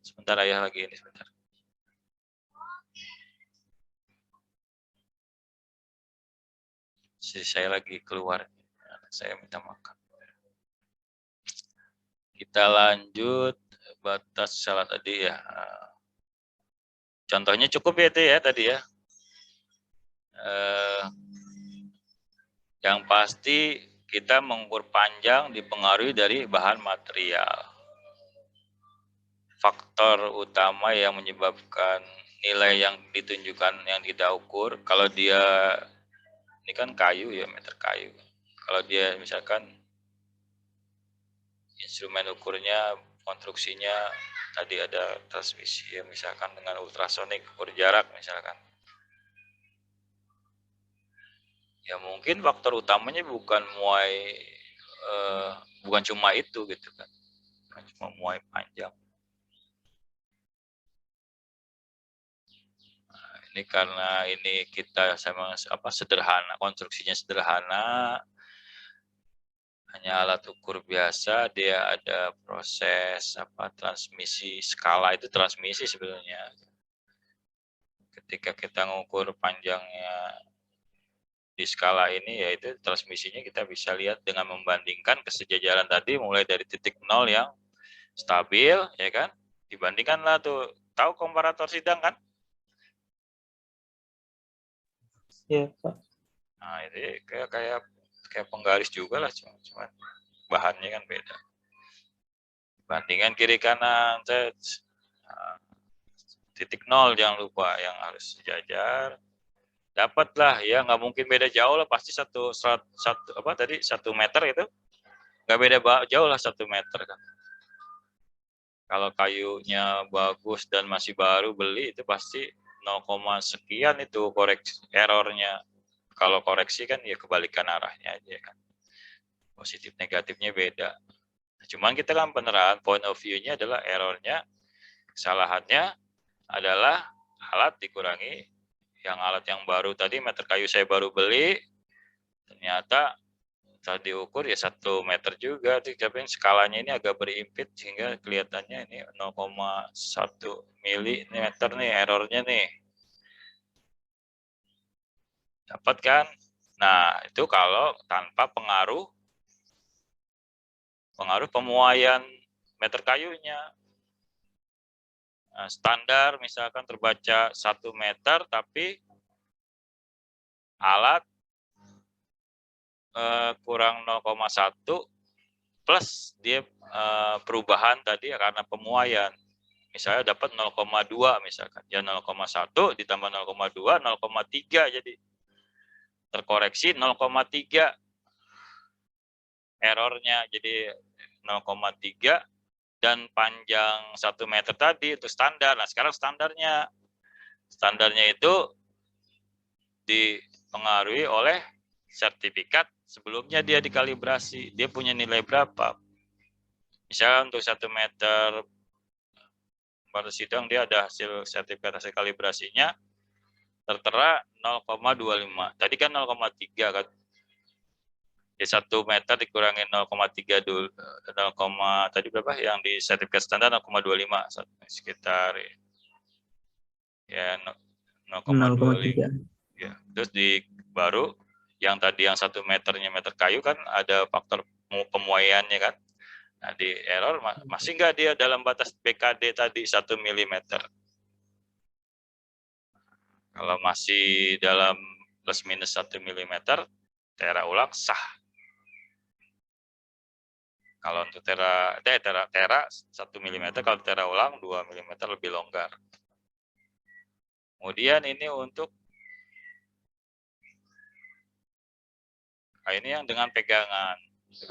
sebentar ayah lagi ini sebentar. Saya lagi keluar, saya minta makan. Kita lanjut batas salah tadi ya. Contohnya cukup ya itu ya tadi ya. Yang pasti kita mengukur panjang dipengaruhi dari bahan material. Faktor utama yang menyebabkan nilai yang ditunjukkan yang kita ukur, kalau dia ini kan kayu ya, meter kayu. Kalau dia misalkan instrumen ukurnya, konstruksinya tadi ada transmisi ya, misalkan dengan ultrasonik ukur jarak misalkan. Ya mungkin faktor utamanya bukan cuma itu gitu kan. Bukan cuma muai panjang. Nah, ini karena ini kita sama sederhana, konstruksinya sederhana. Hanya alat ukur biasa, dia ada proses transmisi skala, itu transmisi sebenarnya. Ketika kita mengukur panjangnya di skala ini, yaitu transmisinya kita bisa lihat dengan membandingkan kesejajaran tadi mulai dari titik 0 yang stabil, ya kan? Dibandingkanlah tuh, tahu komparator sidang kan? Iya, Pak. Nah, ini kayak penggaris juga lah, cuma bahannya kan beda. Bandingan kiri kanan, titik 0 jangan lupa yang harus sejajar. Dapatlah ya, nggak mungkin beda jauh lah, pasti 1 meter itu nggak beda jauh lah 1 meter kan. Kalau kayunya bagus dan masih baru beli itu pasti 0, sekian itu koreksi errornya. Kalau koreksi kan ya kebalikan arahnya aja kan. Positif negatifnya beda. Cuman kita kan penerapan point of view-nya adalah errornya, kesalahannya adalah alat dikurangi. Yang alat yang baru tadi, meter kayu saya baru beli, ternyata tadi ukur ya 1 meter juga, tapi skalanya ini agak berimpit sehingga kelihatannya ini 0,1 milimeter nih errornya nih. Dapat kan? Nah, itu kalau tanpa pengaruh pemuaian meter kayunya. Nah, standar misalkan terbaca 1 meter tapi alat kurang 0,1 plus dia perubahan tadi karena pemuaian. Misalnya dapat 0,2 misalkan. Ya 0,1 ditambah 0,2, 0,3 jadi terkoreksi 0,3 errornya jadi 0,3 dan panjang 1 meter tadi untuk standar. Nah sekarang standarnya itu dipengaruhi oleh sertifikat sebelumnya dia dikalibrasi. Dia punya nilai berapa? Misalnya untuk 1 meter pada sidang dia ada hasil sertifikat hasil kalibrasinya tertera 0,25. Tadi kan 0,3 kan. Di 1 meter dikurangi 0,3 dulu. Tadi berapa yang di sertifikat standar 0,25 sekitar ya 0,25. Ya, terus di baru yang tadi yang 1 meternya meter kayu kan ada faktor pemuaiannya kan. Nah, di error masih enggak dia dalam batas BKD tadi 1 mm. Kalau masih dalam plus minus 1 mm, tera ulang sah. Kalau untuk tera 1 mm, kalau tera ulang 2 mm lebih longgar. Kemudian ini untuk ini yang dengan pegangan.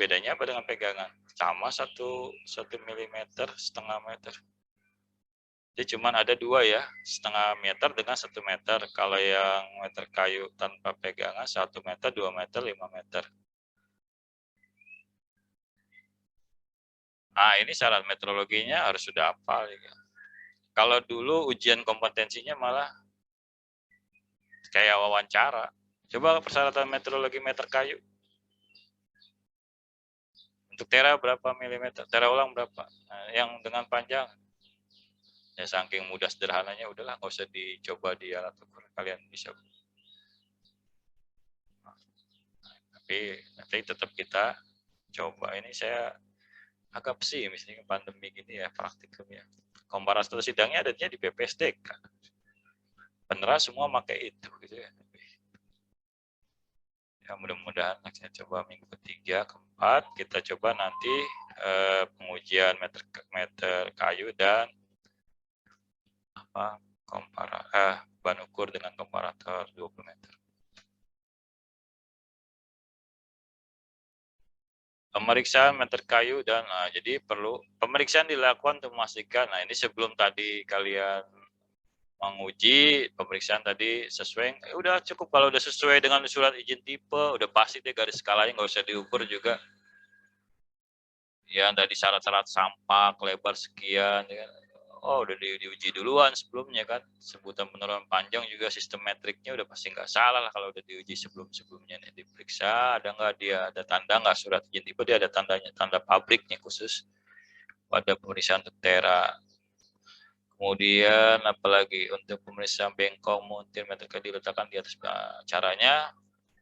Bedanya apa dengan pegangan? Sama 1 mm, setengah meter. Jadi cuma ada 2 ya, setengah meter dengan 1 meter. Kalau yang meter kayu tanpa pegangan 1 meter, 2 meter, 5 meter. Nah ini syarat metrologinya harus sudah hafal. Ya. Kalau dulu ujian kompetensinya malah kayak wawancara. Coba persyaratan metrologi meter kayu. Untuk tera berapa milimeter? Tera ulang berapa? Nah, yang dengan panjang. Ya saking mudah sederhananya udahlah nggak usah dicoba di alat ukur, kalian bisa. Nah, tapi nanti tetap kita coba. Ini saya agak sih misalnya pandemi gini ya praktikum ya. Komparasi sidangnya adanya di BPSDK. Beneran semua pakai itu gitu ya. Ya mudah-mudahan saya coba minggu ketiga, keempat kita coba nanti pengujian meter kayu dan ban ukur dengan komparator 20 meter. Pemeriksaan meter kayu dan jadi perlu pemeriksaan dilakukan untuk memastikan. Nah ini sebelum tadi kalian menguji pemeriksaan tadi sesuai. Udah cukup kalau udah sesuai dengan surat izin tipe, udah pasti deh garis skalanya nggak usah diukur juga. Ya tadi syarat-syarat sampah lebar sekian. Ya. Oh udah diuji duluan sebelumnya kan. Sebutan penurunan panjang juga sistem metriknya udah pasti nggak salah lah kalau udah diuji sebelumnya nih diperiksa ada nggak dia ada tanda nggak surat izin tipe dia ada tandanya tanda pabriknya khusus pada pemeriksaan untuk tera. Kemudian apalagi untuk pemeriksaan bengkok montir meter kayu diletakkan di atas caranya.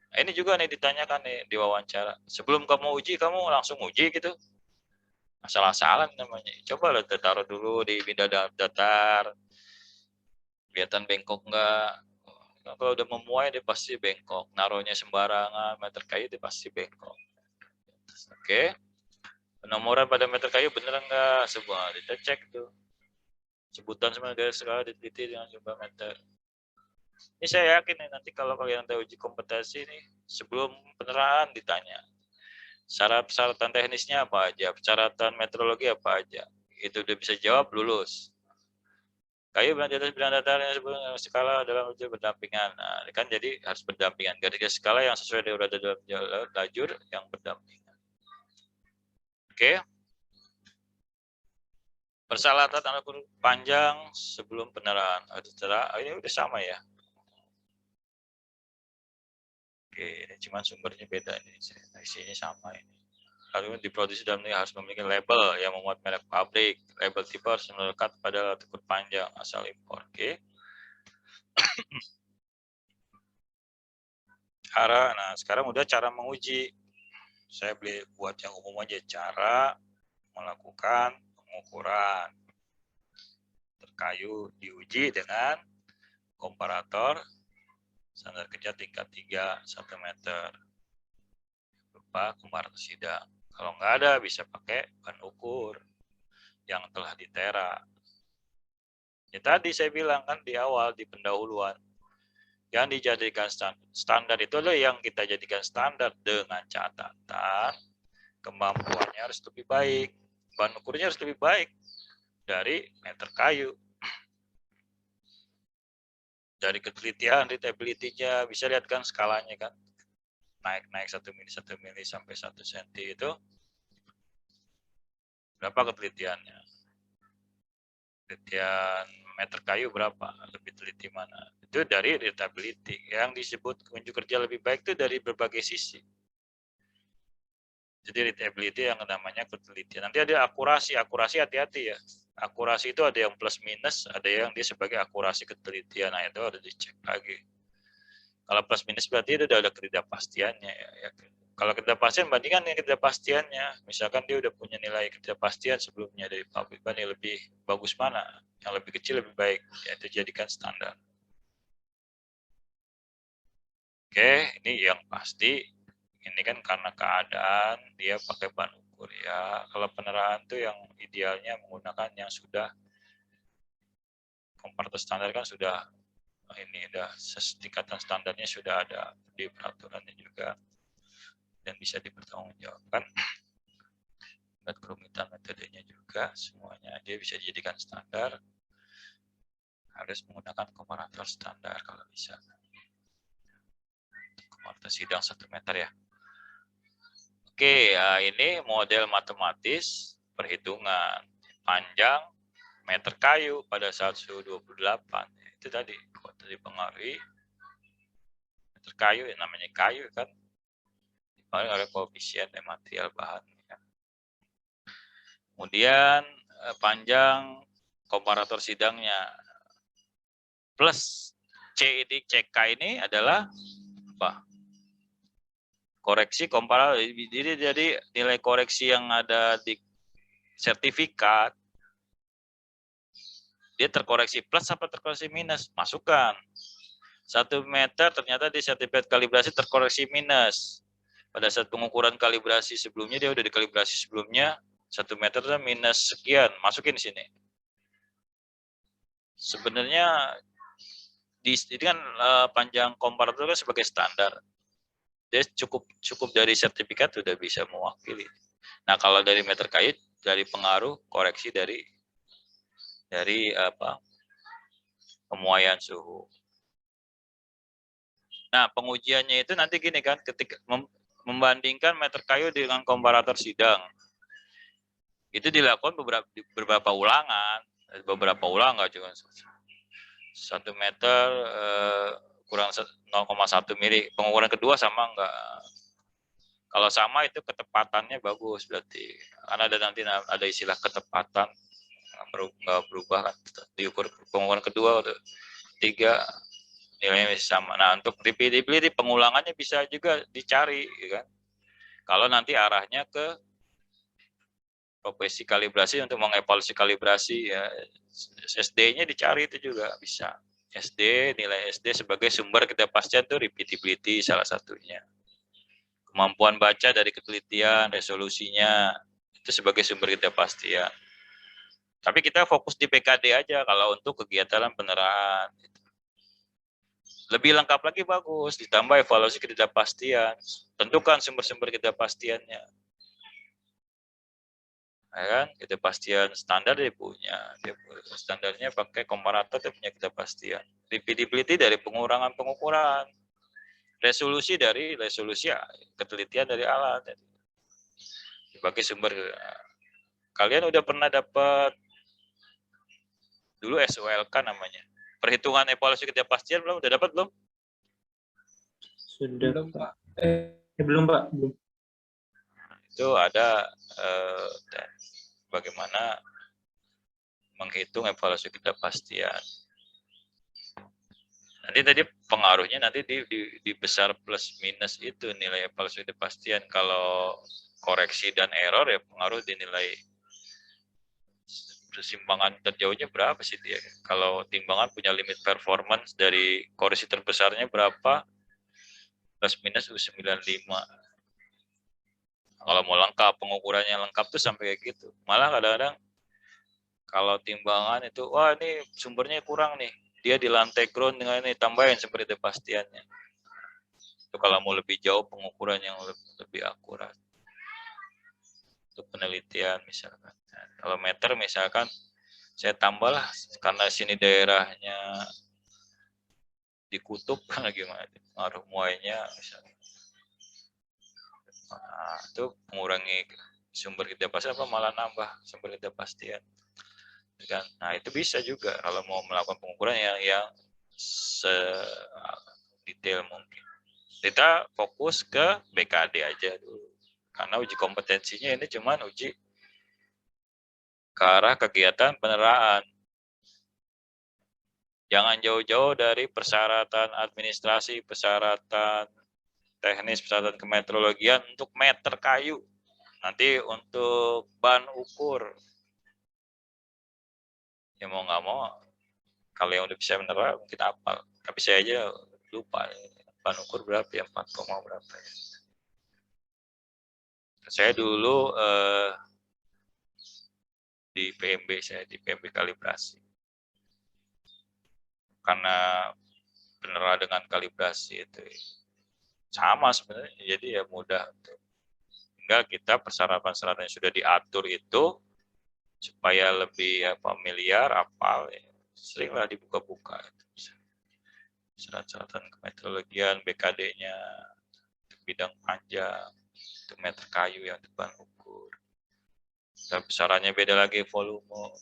Nah, ini juga nih ditanyakan nih di wawancara. Sebelum kamu uji kamu langsung uji gitu. Salah-salah namanya. Coba lah taruh dulu di bidang datar. Kelihatan bengkok enggak. Nah, kalau udah memuai dia pasti bengkok. Naruhnya sembarangan meter kayu dia pasti bengkok. Oke. Penomoran pada meter kayu bener enggak? Sebuah kita cek tuh. Sebutan semua garis skala diteliti dengan jumlah meter. Ini saya yakin nih, nanti kalau kalian tahu uji kompetensi nih sebelum penerapan ditanya syarat-syaratan teknisnya apa aja, persyaratan metrologi apa aja, itu udah bisa jawab lulus. Kayu di atas bidang datar yang sebelum skala dalam uji berdampingan. Nah, kan jadi harus berdampingan. Garis skala yang sesuai dengan dalam lajur yang berdampingan. Oke. Persyaratan alat ukur panjang sebelum penerapan. Ini udah sama ya. Oke, ini cuma sumbernya beda ini. Isinya sama ini. Lalu diproduksi dalam negeri harus memiliki label yang memuat merek pabrik. Label tipe harus melekat pada alat ukur panjang asal impor. Oke. Nah sekarang udah cara menguji. Saya buat yang umum aja cara melakukan pengukuran terkayu diuji dengan komparator standar kerja tingkat 3 1 meter. komparator sidang. Kalau nggak ada bisa pakai ban ukur yang telah ditera. Ya tadi saya bilang kan di awal di pendahuluan, yang dijadikan standar itu adalah yang kita jadikan standar dengan catatan kemampuannya harus lebih baik, ban ukurnya harus lebih baik dari meter kayu. Dari ketelitian, readability-nya, bisa lihat kan skalanya kan, naik 1 mili sampai 1 senti itu berapa ketelitiannya? Ketelitian meter kayu berapa? Lebih teliti mana? Itu dari readability. Yang disebut unjuk kerja lebih baik itu dari berbagai sisi. Jadi readability yang namanya ketelitian. Nanti ada akurasi hati-hati ya. Akurasi itu ada yang plus minus, ada yang dia sebagai akurasi ketelitian. Nah itu harus dicek lagi. Kalau plus minus berarti itu udah ada ketidakpastiannya ya. Kalau ketidakpastian bandingkan dengan ketidakpastiannya. Misalkan dia udah punya nilai ketidakpastian sebelumnya dari pabrik, yang lebih bagus mana? Yang lebih kecil lebih baik. Ya, itu jadikan standar. Oke, ini yang pasti. Ini kan karena keadaan dia pakai ban ukur ya. Kalau penerahan tuh yang idealnya menggunakan yang sudah komparator standar kan sudah ini udah tingkatan standarnya sudah ada di peraturannya juga dan bisa dipertanggungjawabkan. Dan kerumitan metodenya juga semuanya dia bisa dijadikan standar. Harus menggunakan komparator standar kalau bisa. Komparator sidang 1 meter ya. Oke, ya ini model matematis perhitungan panjang meter kayu pada saat suhu 28. Itu tadi kuota dipengaruhi meter kayu, yang namanya kayu kan dipengaruhi oleh koefisien material bahan. Ya. Kemudian panjang komparator sidangnya plus CK ini adalah apa? Koreksi komparator. Jadi nilai koreksi yang ada di sertifikat dia terkoreksi plus apa terkoreksi minus? Masukkan. 1 meter ternyata di sertifikat kalibrasi terkoreksi minus. Pada saat pengukuran kalibrasi sebelumnya, dia udah dikalibrasi sebelumnya, 1 meter minus sekian. Masukin di sini. Sebenarnya, ini kan panjang komparator kan sebagai standar. Dia cukup dari sertifikat sudah bisa mewakili. Nah, kalau dari meter kayu, dari pengaruh koreksi dari apa pemuaian suhu. Nah, pengujiannya itu nanti gini kan, ketika membandingkan meter kayu dengan komparator sidang. Itu dilakukan beberapa ulangan, nggak cuma 1 meter kurang 0,1 mili. Pengukuran kedua sama enggak? Kalau sama itu ketepatannya bagus berarti. Karena ada nanti ada istilah ketepatan nggak berubah kan. Diukur pengukuran kedua atau 3 nilainya sama. Nah, untuk repeatability pengulangannya bisa juga dicari, kan? Kalau nanti arahnya ke profesi kalibrasi untuk mengevaluasi kalibrasi, ya SD-nya dicari itu juga bisa. Nilai SD sebagai sumber ketidakpastian itu repeatability salah satunya. Kemampuan baca dari ketelitian, resolusinya itu sebagai sumber ketidakpastian. Tapi kita fokus di PKD aja kalau untuk kegiatan penerahan. Lebih lengkap lagi bagus, ditambah evaluasi ketidakpastian. Tentukan sumber-sumber ketidakpastiannya. Ya kan? Ketidakpastian standar dia punya. Standarnya pakai komparator dia punya ketidakpastian. Repeatability dari pengukuran. Resolusi dari ketelitian dari alat. Sebagai sumber. Kalian udah pernah dapat dulu SOLK namanya. Perhitungan evaluasi ketidakpastian belum? Udah dapat belum? Sudah, Pak. Belum, Pak. Belum. Itu ada bagaimana menghitung evaluasi ketidakpastian. Nanti tadi pengaruhnya nanti di besar plus minus itu nilai evaluasi ketidakpastian. Kalau koreksi dan error ya pengaruh di nilai persimpangan terjauhnya berapa sih dia? Kalau timbangan punya limit performance dari koreksi terbesarnya berapa? Plus minus 95. Kalau mau lengkap, pengukurannya lengkap tuh sampai kayak gitu. Malah kadang-kadang kalau timbangan itu, wah ini sumbernya kurang nih. Dia di lantai ground dengan ini, tambahin sumber kepastiannya. Itu kalau mau lebih jauh pengukuran yang lebih akurat. Untuk penelitian misalkan. Nah, kalau meter misalkan, saya tambahlah karena sini daerahnya di kutub kan gimana, pengaruh muainya misalnya. Nah, itu mengurangi sumber ketidakpastian apa malah nambah sumber ketidakpastian. Kan? Nah, itu bisa juga kalau mau melakukan pengukuran yang sedetail mungkin. Kita fokus ke BKD aja dulu. Karena uji kompetensinya ini cuman uji ke arah kegiatan peneraan. Jangan jauh-jauh dari persyaratan administrasi, persyaratan teknis, persyaratan kemeteorologian untuk meter kayu. Nanti untuk ban ukur. Ya mau nggak mau, kalau yang udah bisa menerap mungkin hafal. Tapi saya aja lupa. Ban ukur berapa ya? 4, berapa ya? Saya dulu di PMB, saya di PMB kalibrasi. Karena penerang dengan kalibrasi itu sama sebenarnya, jadi ya mudah. Tinggal kita persyaratan-persyaratan yang sudah diatur itu supaya lebih familiar, apal, ya, seringlah dibuka-buka. Syarat-syaratan kemeteorologian, BKD-nya, bidang panjang, untuk meter kayu yang depan ukur. Dan besarannya beda lagi, volume.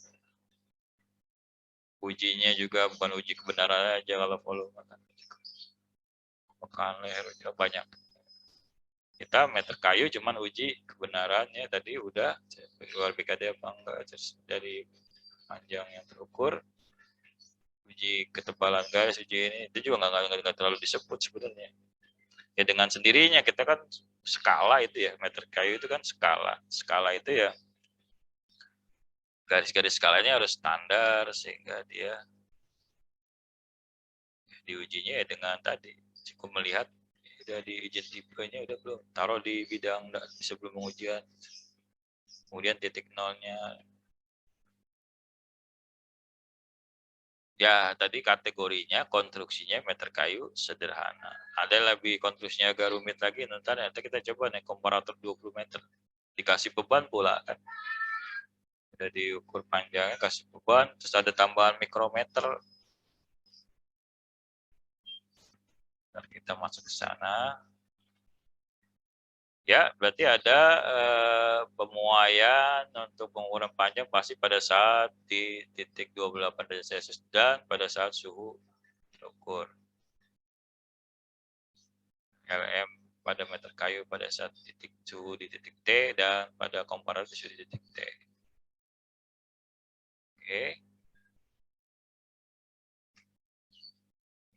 Ujinya juga bukan uji kebenaran aja kalau volume kan. Bukan leher banyak. Kita meter kayu cuman uji kebenarannya tadi udah keluar BKD apa enggak, terus dari panjang yang terukur, uji ketebalan garis, uji ini itu juga nggak terlalu disebut sebenarnya. Ya dengan sendirinya kita kan skala itu ya, meter kayu itu kan skala itu ya garis-garis skalanya harus standar sehingga dia diujinya ya dengan tadi cukup melihat udah di izin tipenya udah belum, taruh di bidang sebelum pengujian, kemudian titik nolnya ya tadi kategorinya konstruksinya meter kayu sederhana, ada lebih konstruksinya agak rumit lagi, nanti kita coba nih komparator 20 meter dikasih beban pula kan, udah diukur panjangnya kasih beban, terus ada tambahan mikrometer. Dan kita masuk ke sana. Ya, berarti ada pemuaian untuk pengukuran panjang pasti pada saat di titik 28 derajat Celcius dan pada saat suhu terukur. LM pada meter kayu pada saat titik suhu di titik T dan pada komparator suhu di titik T. Oke.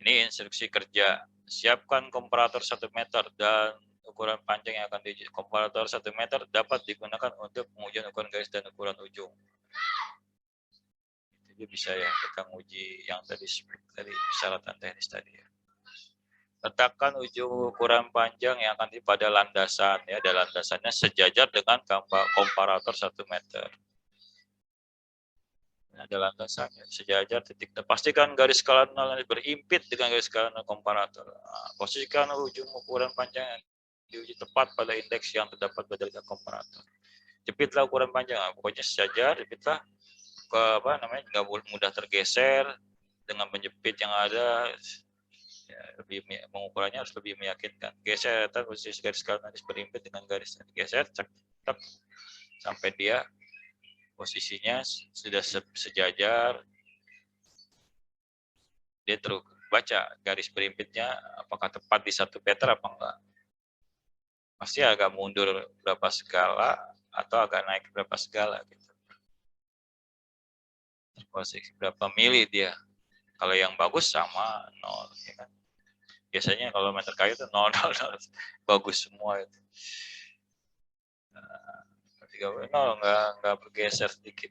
Ini instruksi kerja. Siapkan komparator 1 meter dan ukuran panjang yang akan diuji. Komparator 1 meter dapat digunakan untuk pengujian ukuran garis dan ukuran ujung. Jadi bisa ya kita nguji yang tadi persyaratan teknis tadi ya. Letakkan ujung ukuran panjang yang akan pada landasan ya, ada landasannya sejajar dengan komparator 1 meter. Ada landasannya sejajar titik. Pastikan garis skala 0 berimpit dengan garis skala 0 komparator. Nah, posisikan ujung ukuran panjang yang diuji tepat pada indeks yang terdapat pada komparator. Jepitlah ukuran panjang, nah, pokoknya sejajar, jepitlah ke nggak mudah tergeser dengan menjepit yang ada. Ya, lebih mengukurannya harus lebih meyakinkan. Geser posisi garis skala berimpit dengan garis geser, cek sampai dia posisinya sudah sejajar, dia terus baca garis berimpitnya apakah tepat di 1 meter apa enggak. Pasti agak mundur berapa skala atau agak naik berapa skala gitu. Posisi berapa mili dia. Kalau yang bagus sama 0 ya kan. Biasanya kalau meter kayu itu 0 bagus semua itu. Nggak bergeser sedikit.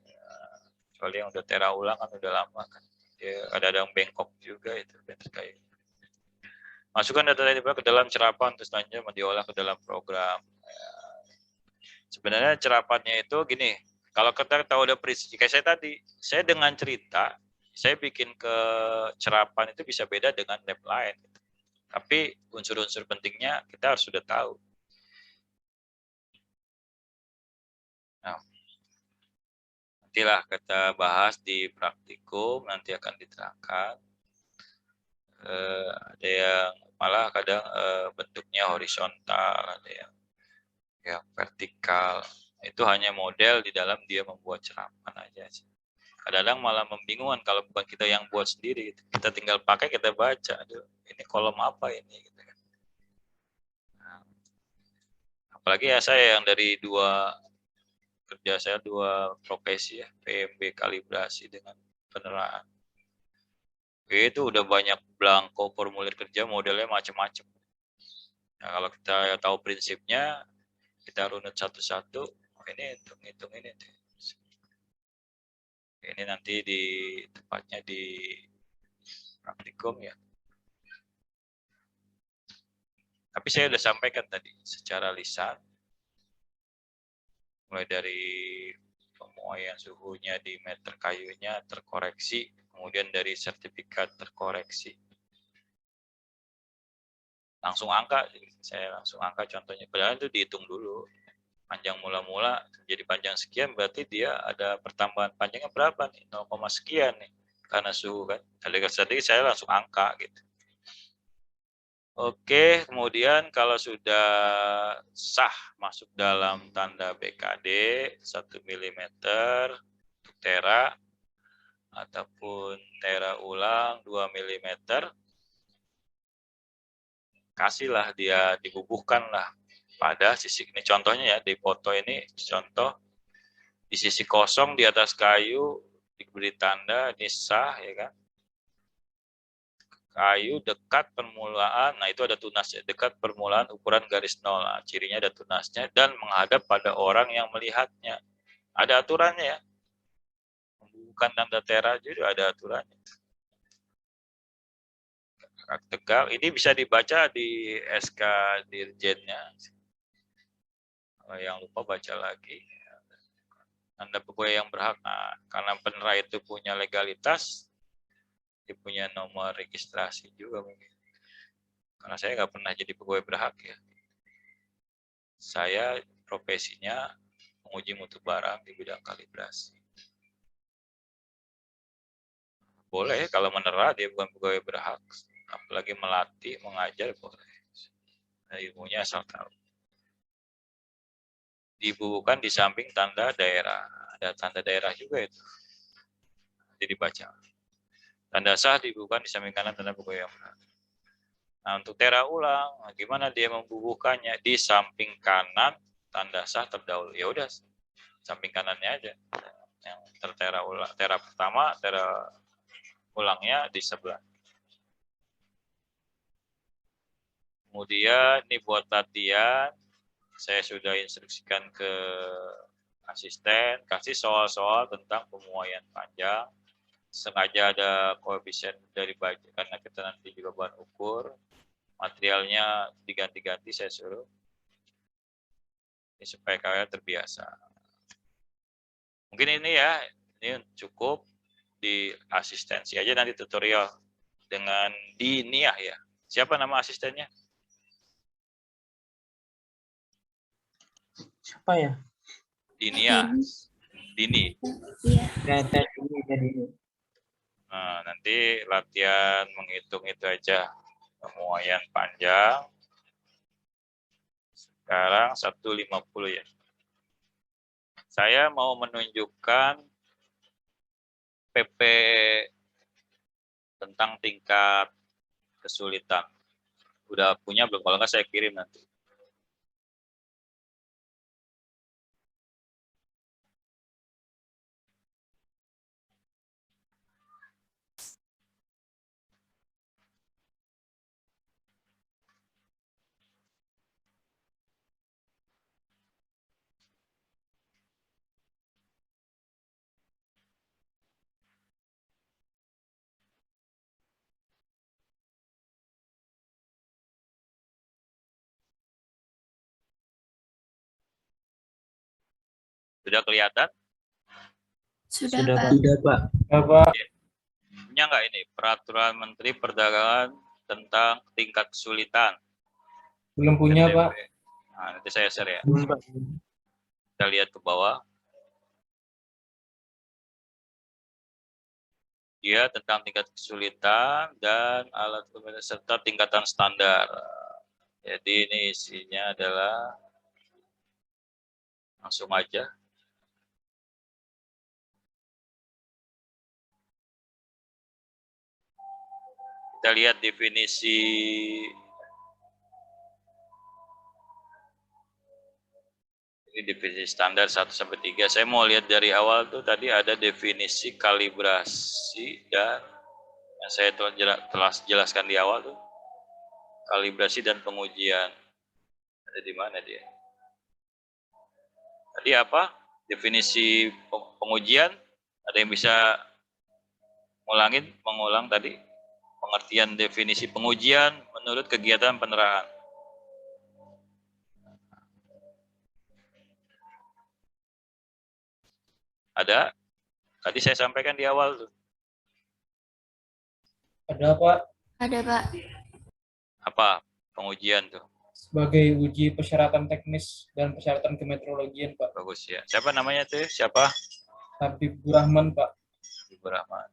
Kecuali yang udah tera ulang kan udah lama kan. Ya, ada yang bengkok juga itu meter kayu. Masukkan data tadi ke dalam serapan terus selanjutnya diolah ke dalam program. Ya, Sebenarnya cerapannya itu gini, kalau kita tahu ada prinsip, kayak saya tadi, saya dengan cerita, saya bikin ke cerapan itu bisa beda dengan lab lain. Tapi unsur-unsur pentingnya kita harus sudah tahu. Nah, nantilah kita bahas di praktikum, nanti akan diterangkan. Ada yang malah kadang bentuknya horizontal, ada yang vertikal. Itu hanya model di dalam dia membuat cerapan aja sih. Kadang-kadang malah membingungkan kalau bukan kita yang buat sendiri. Kita tinggal pakai, kita baca. Aduh, ini kolom apa ini? Gitu kan. Nah, apalagi ya saya yang dari kerja saya dua profesi ya, PMB kalibrasi dengan peneraan. Itu udah banyak blanko formulir kerja, modelnya macam-macam. Nah, kalau kita tahu prinsipnya, kita runut satu-satu. Ini hitung ini. Ini nanti tepatnya di praktikum ya. Tapi saya sudah sampaikan tadi secara lisan, mulai dari pemuaian suhunya di meter kayunya terkoreksi, kemudian dari sertifikat terkoreksi. Langsung angka, saya langsung angka contohnya. Padahal itu dihitung dulu. Panjang mula-mula jadi panjang sekian, berarti dia ada pertambahan panjangnya berapa nih? 0, sekian nih. Karena suhu kan. Tadi saya langsung angka gitu. Oke, kemudian kalau sudah sah masuk dalam tanda BKD 1 mm untuk tera ataupun tera ulang 2 mm, kasihlah dia, dibubuhkanlah pada sisi ini. Contohnya ya di foto ini contoh di sisi kosong di atas kayu diberi tanda ini sah ya kan. Kayu dekat permulaan, nah itu ada tunasnya, dekat permulaan ukuran garis nol, nah, cirinya ada tunasnya dan menghadap pada orang yang melihatnya. Ada aturannya ya. Bukan tanda tera juga ada aturannya. Tegak, ini bisa dibaca di SK Dirjennya. Kalau yang lupa baca lagi. Tanda pegawai yang berhak, nah, karena penera itu punya legalitas, dia punya nomor registrasi juga mungkin. Karena saya nggak pernah jadi pegawai berhak ya. Saya profesinya menguji mutu barang di bidang kalibrasi. Boleh kalau menera dia bukan pegawai berhak, apalagi melatih, mengajar boleh. Nah, ilmunya asal tahu. Dibubuhkan di samping tanda daerah. Ada tanda daerah juga itu. Jadi dibaca. Tanda sah dibubuhkan di samping kanan tanda pegawai yang berhak. Nah, untuk tera ulang, gimana dia membubuhkannya? Di samping kanan tanda sah terdahulu. Ya udah, samping kanannya aja. Yang tertera ulang, tera pertama, tera ulangnya di sebelah. Kemudian ini buat latihan, saya sudah instruksikan ke asisten, kasih soal-soal tentang pemuaian panjang. Sengaja ada koefisien dari baju karena kita nanti juga bahan ukur. Materialnya diganti-ganti saya suruh. Ini supaya kalian terbiasa. Mungkin ini ya, ini cukup di asistensi aja nanti tutorial dengan Diniah ya. Siapa nama asistennya? Siapa ya? Diniah. Dini. Iya. Nah, nanti latihan menghitung itu aja. Pemuaian panjang. Sekarang 150 ya. Saya mau menunjukkan PP tentang tingkat kesulitan. Udah punya belum? Kalau nggak saya kirim nanti. Sudah kelihatan? Sudah, Sudah, Pak. Pak. Sudah, Pak. Bapak. Punya nggak ini peraturan Menteri Perdagangan tentang tingkat kesulitan? Belum punya, PTP. Pak. Nah, nanti saya share ya. Belum, Pak. Kita lihat ke bawah. Dia tentang tingkat kesulitan dan alat pembeda serta tingkatan standar. Jadi ini isinya adalah langsung aja. Kita lihat definisi ini definisi standar 1 sampai 3. Saya mau lihat dari awal tuh tadi ada definisi kalibrasi dan yang saya telah jelaskan di awal tuh. Kalibrasi dan pengujian. Ada di mana dia? Tadi apa? Definisi pengujian, ada yang bisa mengulang tadi? Pengertian definisi pengujian menurut kegiatan penerapan. Ada? Tadi saya sampaikan di awal tuh. Ada, Pak. Ada, Pak. Apa pengujian tuh? Sebagai uji persyaratan teknis dan persyaratan kemetrologian, Pak. Bagus ya. Siapa namanya tuh? Siapa? Habibur Rahman, Pak. Habibur Rahman.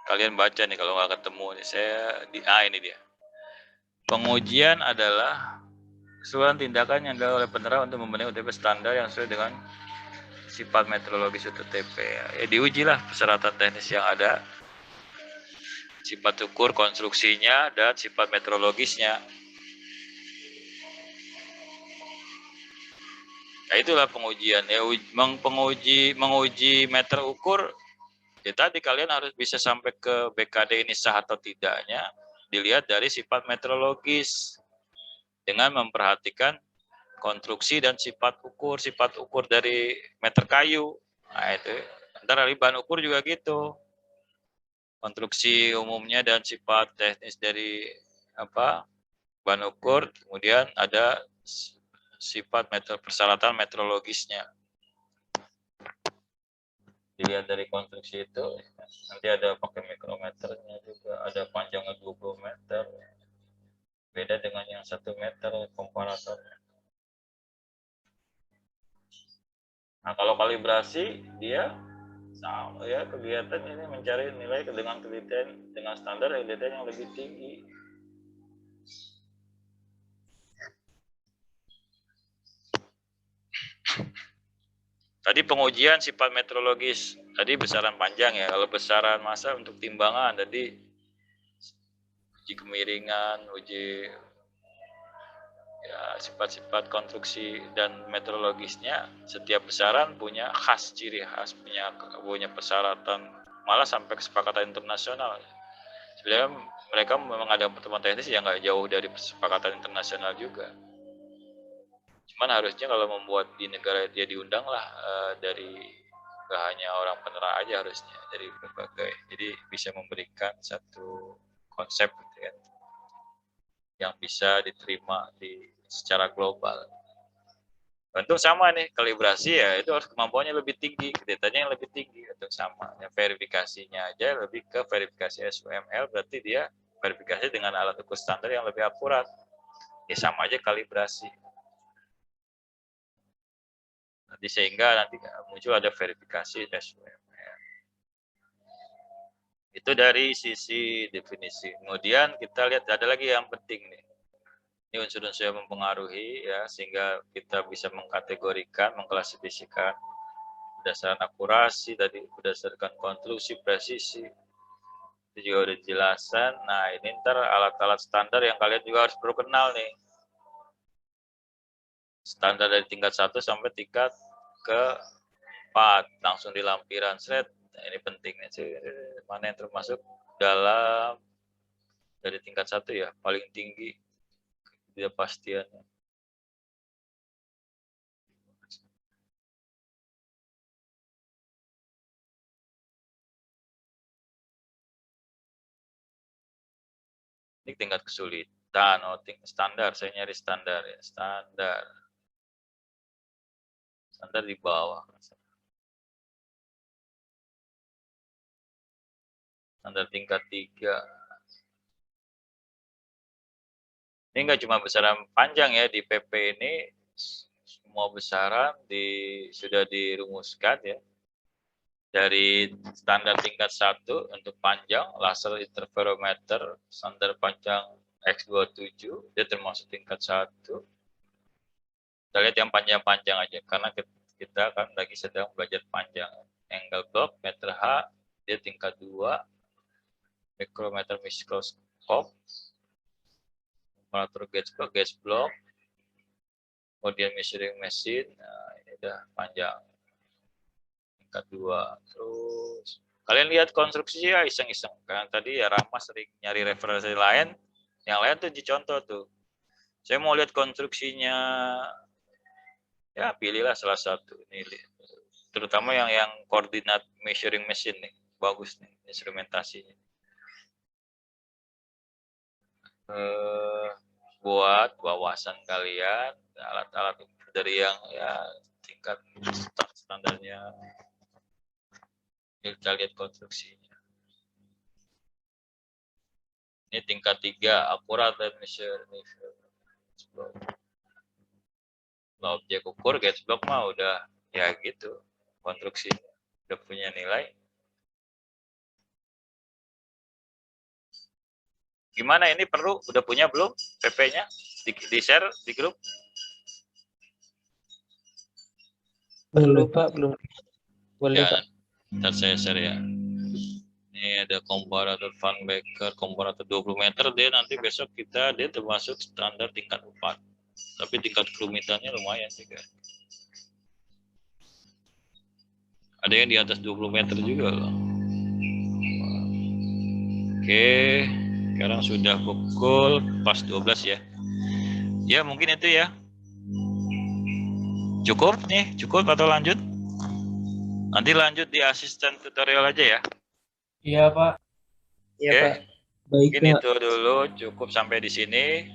Kalian baca nih kalau nggak ketemu nih ini dia. Pengujian adalah keseluruhan tindakan yang dilakukan oleh penerap untuk memenuhi UTP standar yang sesuai dengan sifat meteorologis UTP. Ya diuji lah persyaratan teknis yang ada, sifat ukur konstruksinya dan sifat meteorologisnya. Nah, itulah pengujian. Ya menguji meter ukur. Ya tadi kalian harus bisa sampai ke BKD ini sah atau tidaknya dilihat dari sifat meteorologis dengan memperhatikan konstruksi dan sifat ukur dari meter kayu. Nah itu, antara bahan ukur juga gitu. Konstruksi umumnya dan sifat teknis dari bahan ukur, kemudian ada sifat persyaratan meteorologisnya. Dilihat dari konstruksi itu, nanti ada pakai mikrometernya juga, ada panjangnya 20 meter, beda dengan yang 1 meter komparatornya. Nah kalau kalibrasi dia sama ya, kegiatan ini mencari nilai dengan telitian dengan standar telitian yang lebih tinggi. Tadi pengujian sifat meteorologis, tadi besaran panjang ya. Kalau besaran massa untuk timbangan, tadi uji kemiringan, uji ya sifat-sifat konstruksi dan meteorologisnya. Setiap besaran punya khas, ciri khas, punya persyaratan, malah sampai kesepakatan internasional. Sebenarnya mereka memang ada pertemuan teknis yang nggak jauh dari kesepakatan internasional juga. Cuman harusnya kalau membuat di negara dia diundang lah dari gak hanya orang penerang aja, harusnya dari berbagai, jadi bisa memberikan satu konsep gitu kan, yang bisa diterima secara global. Untuk sama nih kalibrasi ya itu harus kemampuannya lebih tinggi, detailnya yang lebih tinggi untuk sama. Ya, verifikasinya aja lebih ke verifikasi SUML, berarti dia verifikasi dengan alat ukur standar yang lebih akurat. Ya sama aja kalibrasi. Nanti sehingga nanti muncul ada verifikasi SUML. Itu dari sisi definisi. Kemudian kita lihat ada lagi yang penting nih. Ini unsur-unsur yang mempengaruhi ya, sehingga kita bisa mengkategorikan, mengklasifikasikan berdasarkan akurasi tadi, berdasarkan konstruksi, presisi, Itu juga udah dijelasan. Nah, ini ntar alat-alat standar yang kalian juga harus perlu kenal nih. Standar dari tingkat 1 sampai tingkat ke 4. Langsung di lampiran thread. Nah, ini pentingnya sih. Mana yang termasuk dalam dari tingkat 1 ya, paling tinggi ketidakpastiannya. Ini tingkat kesulitan, standar, saya nyari standar ya, standar di bawah. Standar tingkat 3. Ini enggak cuma besaran panjang ya, di PP ini semua besaran sudah dirumuskan ya. Dari standar tingkat 1 untuk panjang, laser interferometer, standar panjang X27, dia termasuk tingkat 1. Kita lihat yang panjang-panjang aja, karena kita kan lagi sedang belajar panjang. Angle block, meter H, dia tingkat 2. Micrometer mikroskop, komparator gauge block, kemudian measuring machine, nah ini udah panjang. Tingkat 2. Terus kalian lihat konstruksi ya iseng-iseng. Karena tadi ya Rahma sering nyari referensi lain, yang lain tuh dicontoh tuh. Saya mau lihat konstruksinya, ya pilihlah salah satu. Ini terutama yang koordinat measuring machine nih, bagus nih instrumentasinya. Buat wawasan kalian, alat-alat dari yang ya tingkat standarnya. Kita lihat konstruksinya. Ini tingkat 3, akurat dan measure. Objek ukur gauge block mah udah ya gitu, konstruksinya udah punya nilai. Gimana ini perlu? Udah punya belum PP-nya? Di share di grup? Belum Pak, belum. Boleh Ya, Pak. ntar saya share ya. Ini ada komparator Van Becker, komparator 20 meter, dia nanti besok dia termasuk standar tingkat 4. Tapi tingkat kerumitannya lumayan juga. Ada yang di atas 20 meter juga loh. Oke, sekarang sudah pukul pas 12 ya. Ya mungkin itu ya. Cukup nih, cukup atau lanjut? Nanti lanjut di asisten tutorial aja ya. Iya, Pak. Iya, Oke. Pak. Baik, Mungkin Pak. itu dulu, cukup sampai di sini.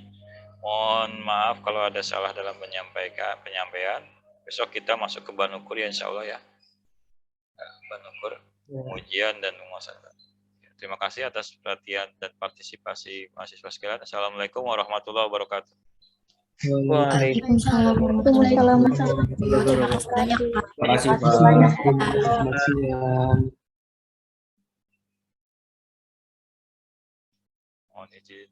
Mohon maaf kalau ada salah dalam penyampaian. Besok kita masuk ke Banukur ya insya Allah ya. Banukur, ujian dan penguasaan. Terima kasih atas perhatian dan partisipasi mahasiswa sekalian. Assalamualaikum warahmatullahi wabarakatuh. Waalaikumsalam warahmatullahi wabarakatuh. Terima kasih, Pak. Selamat siang. Mohon izin.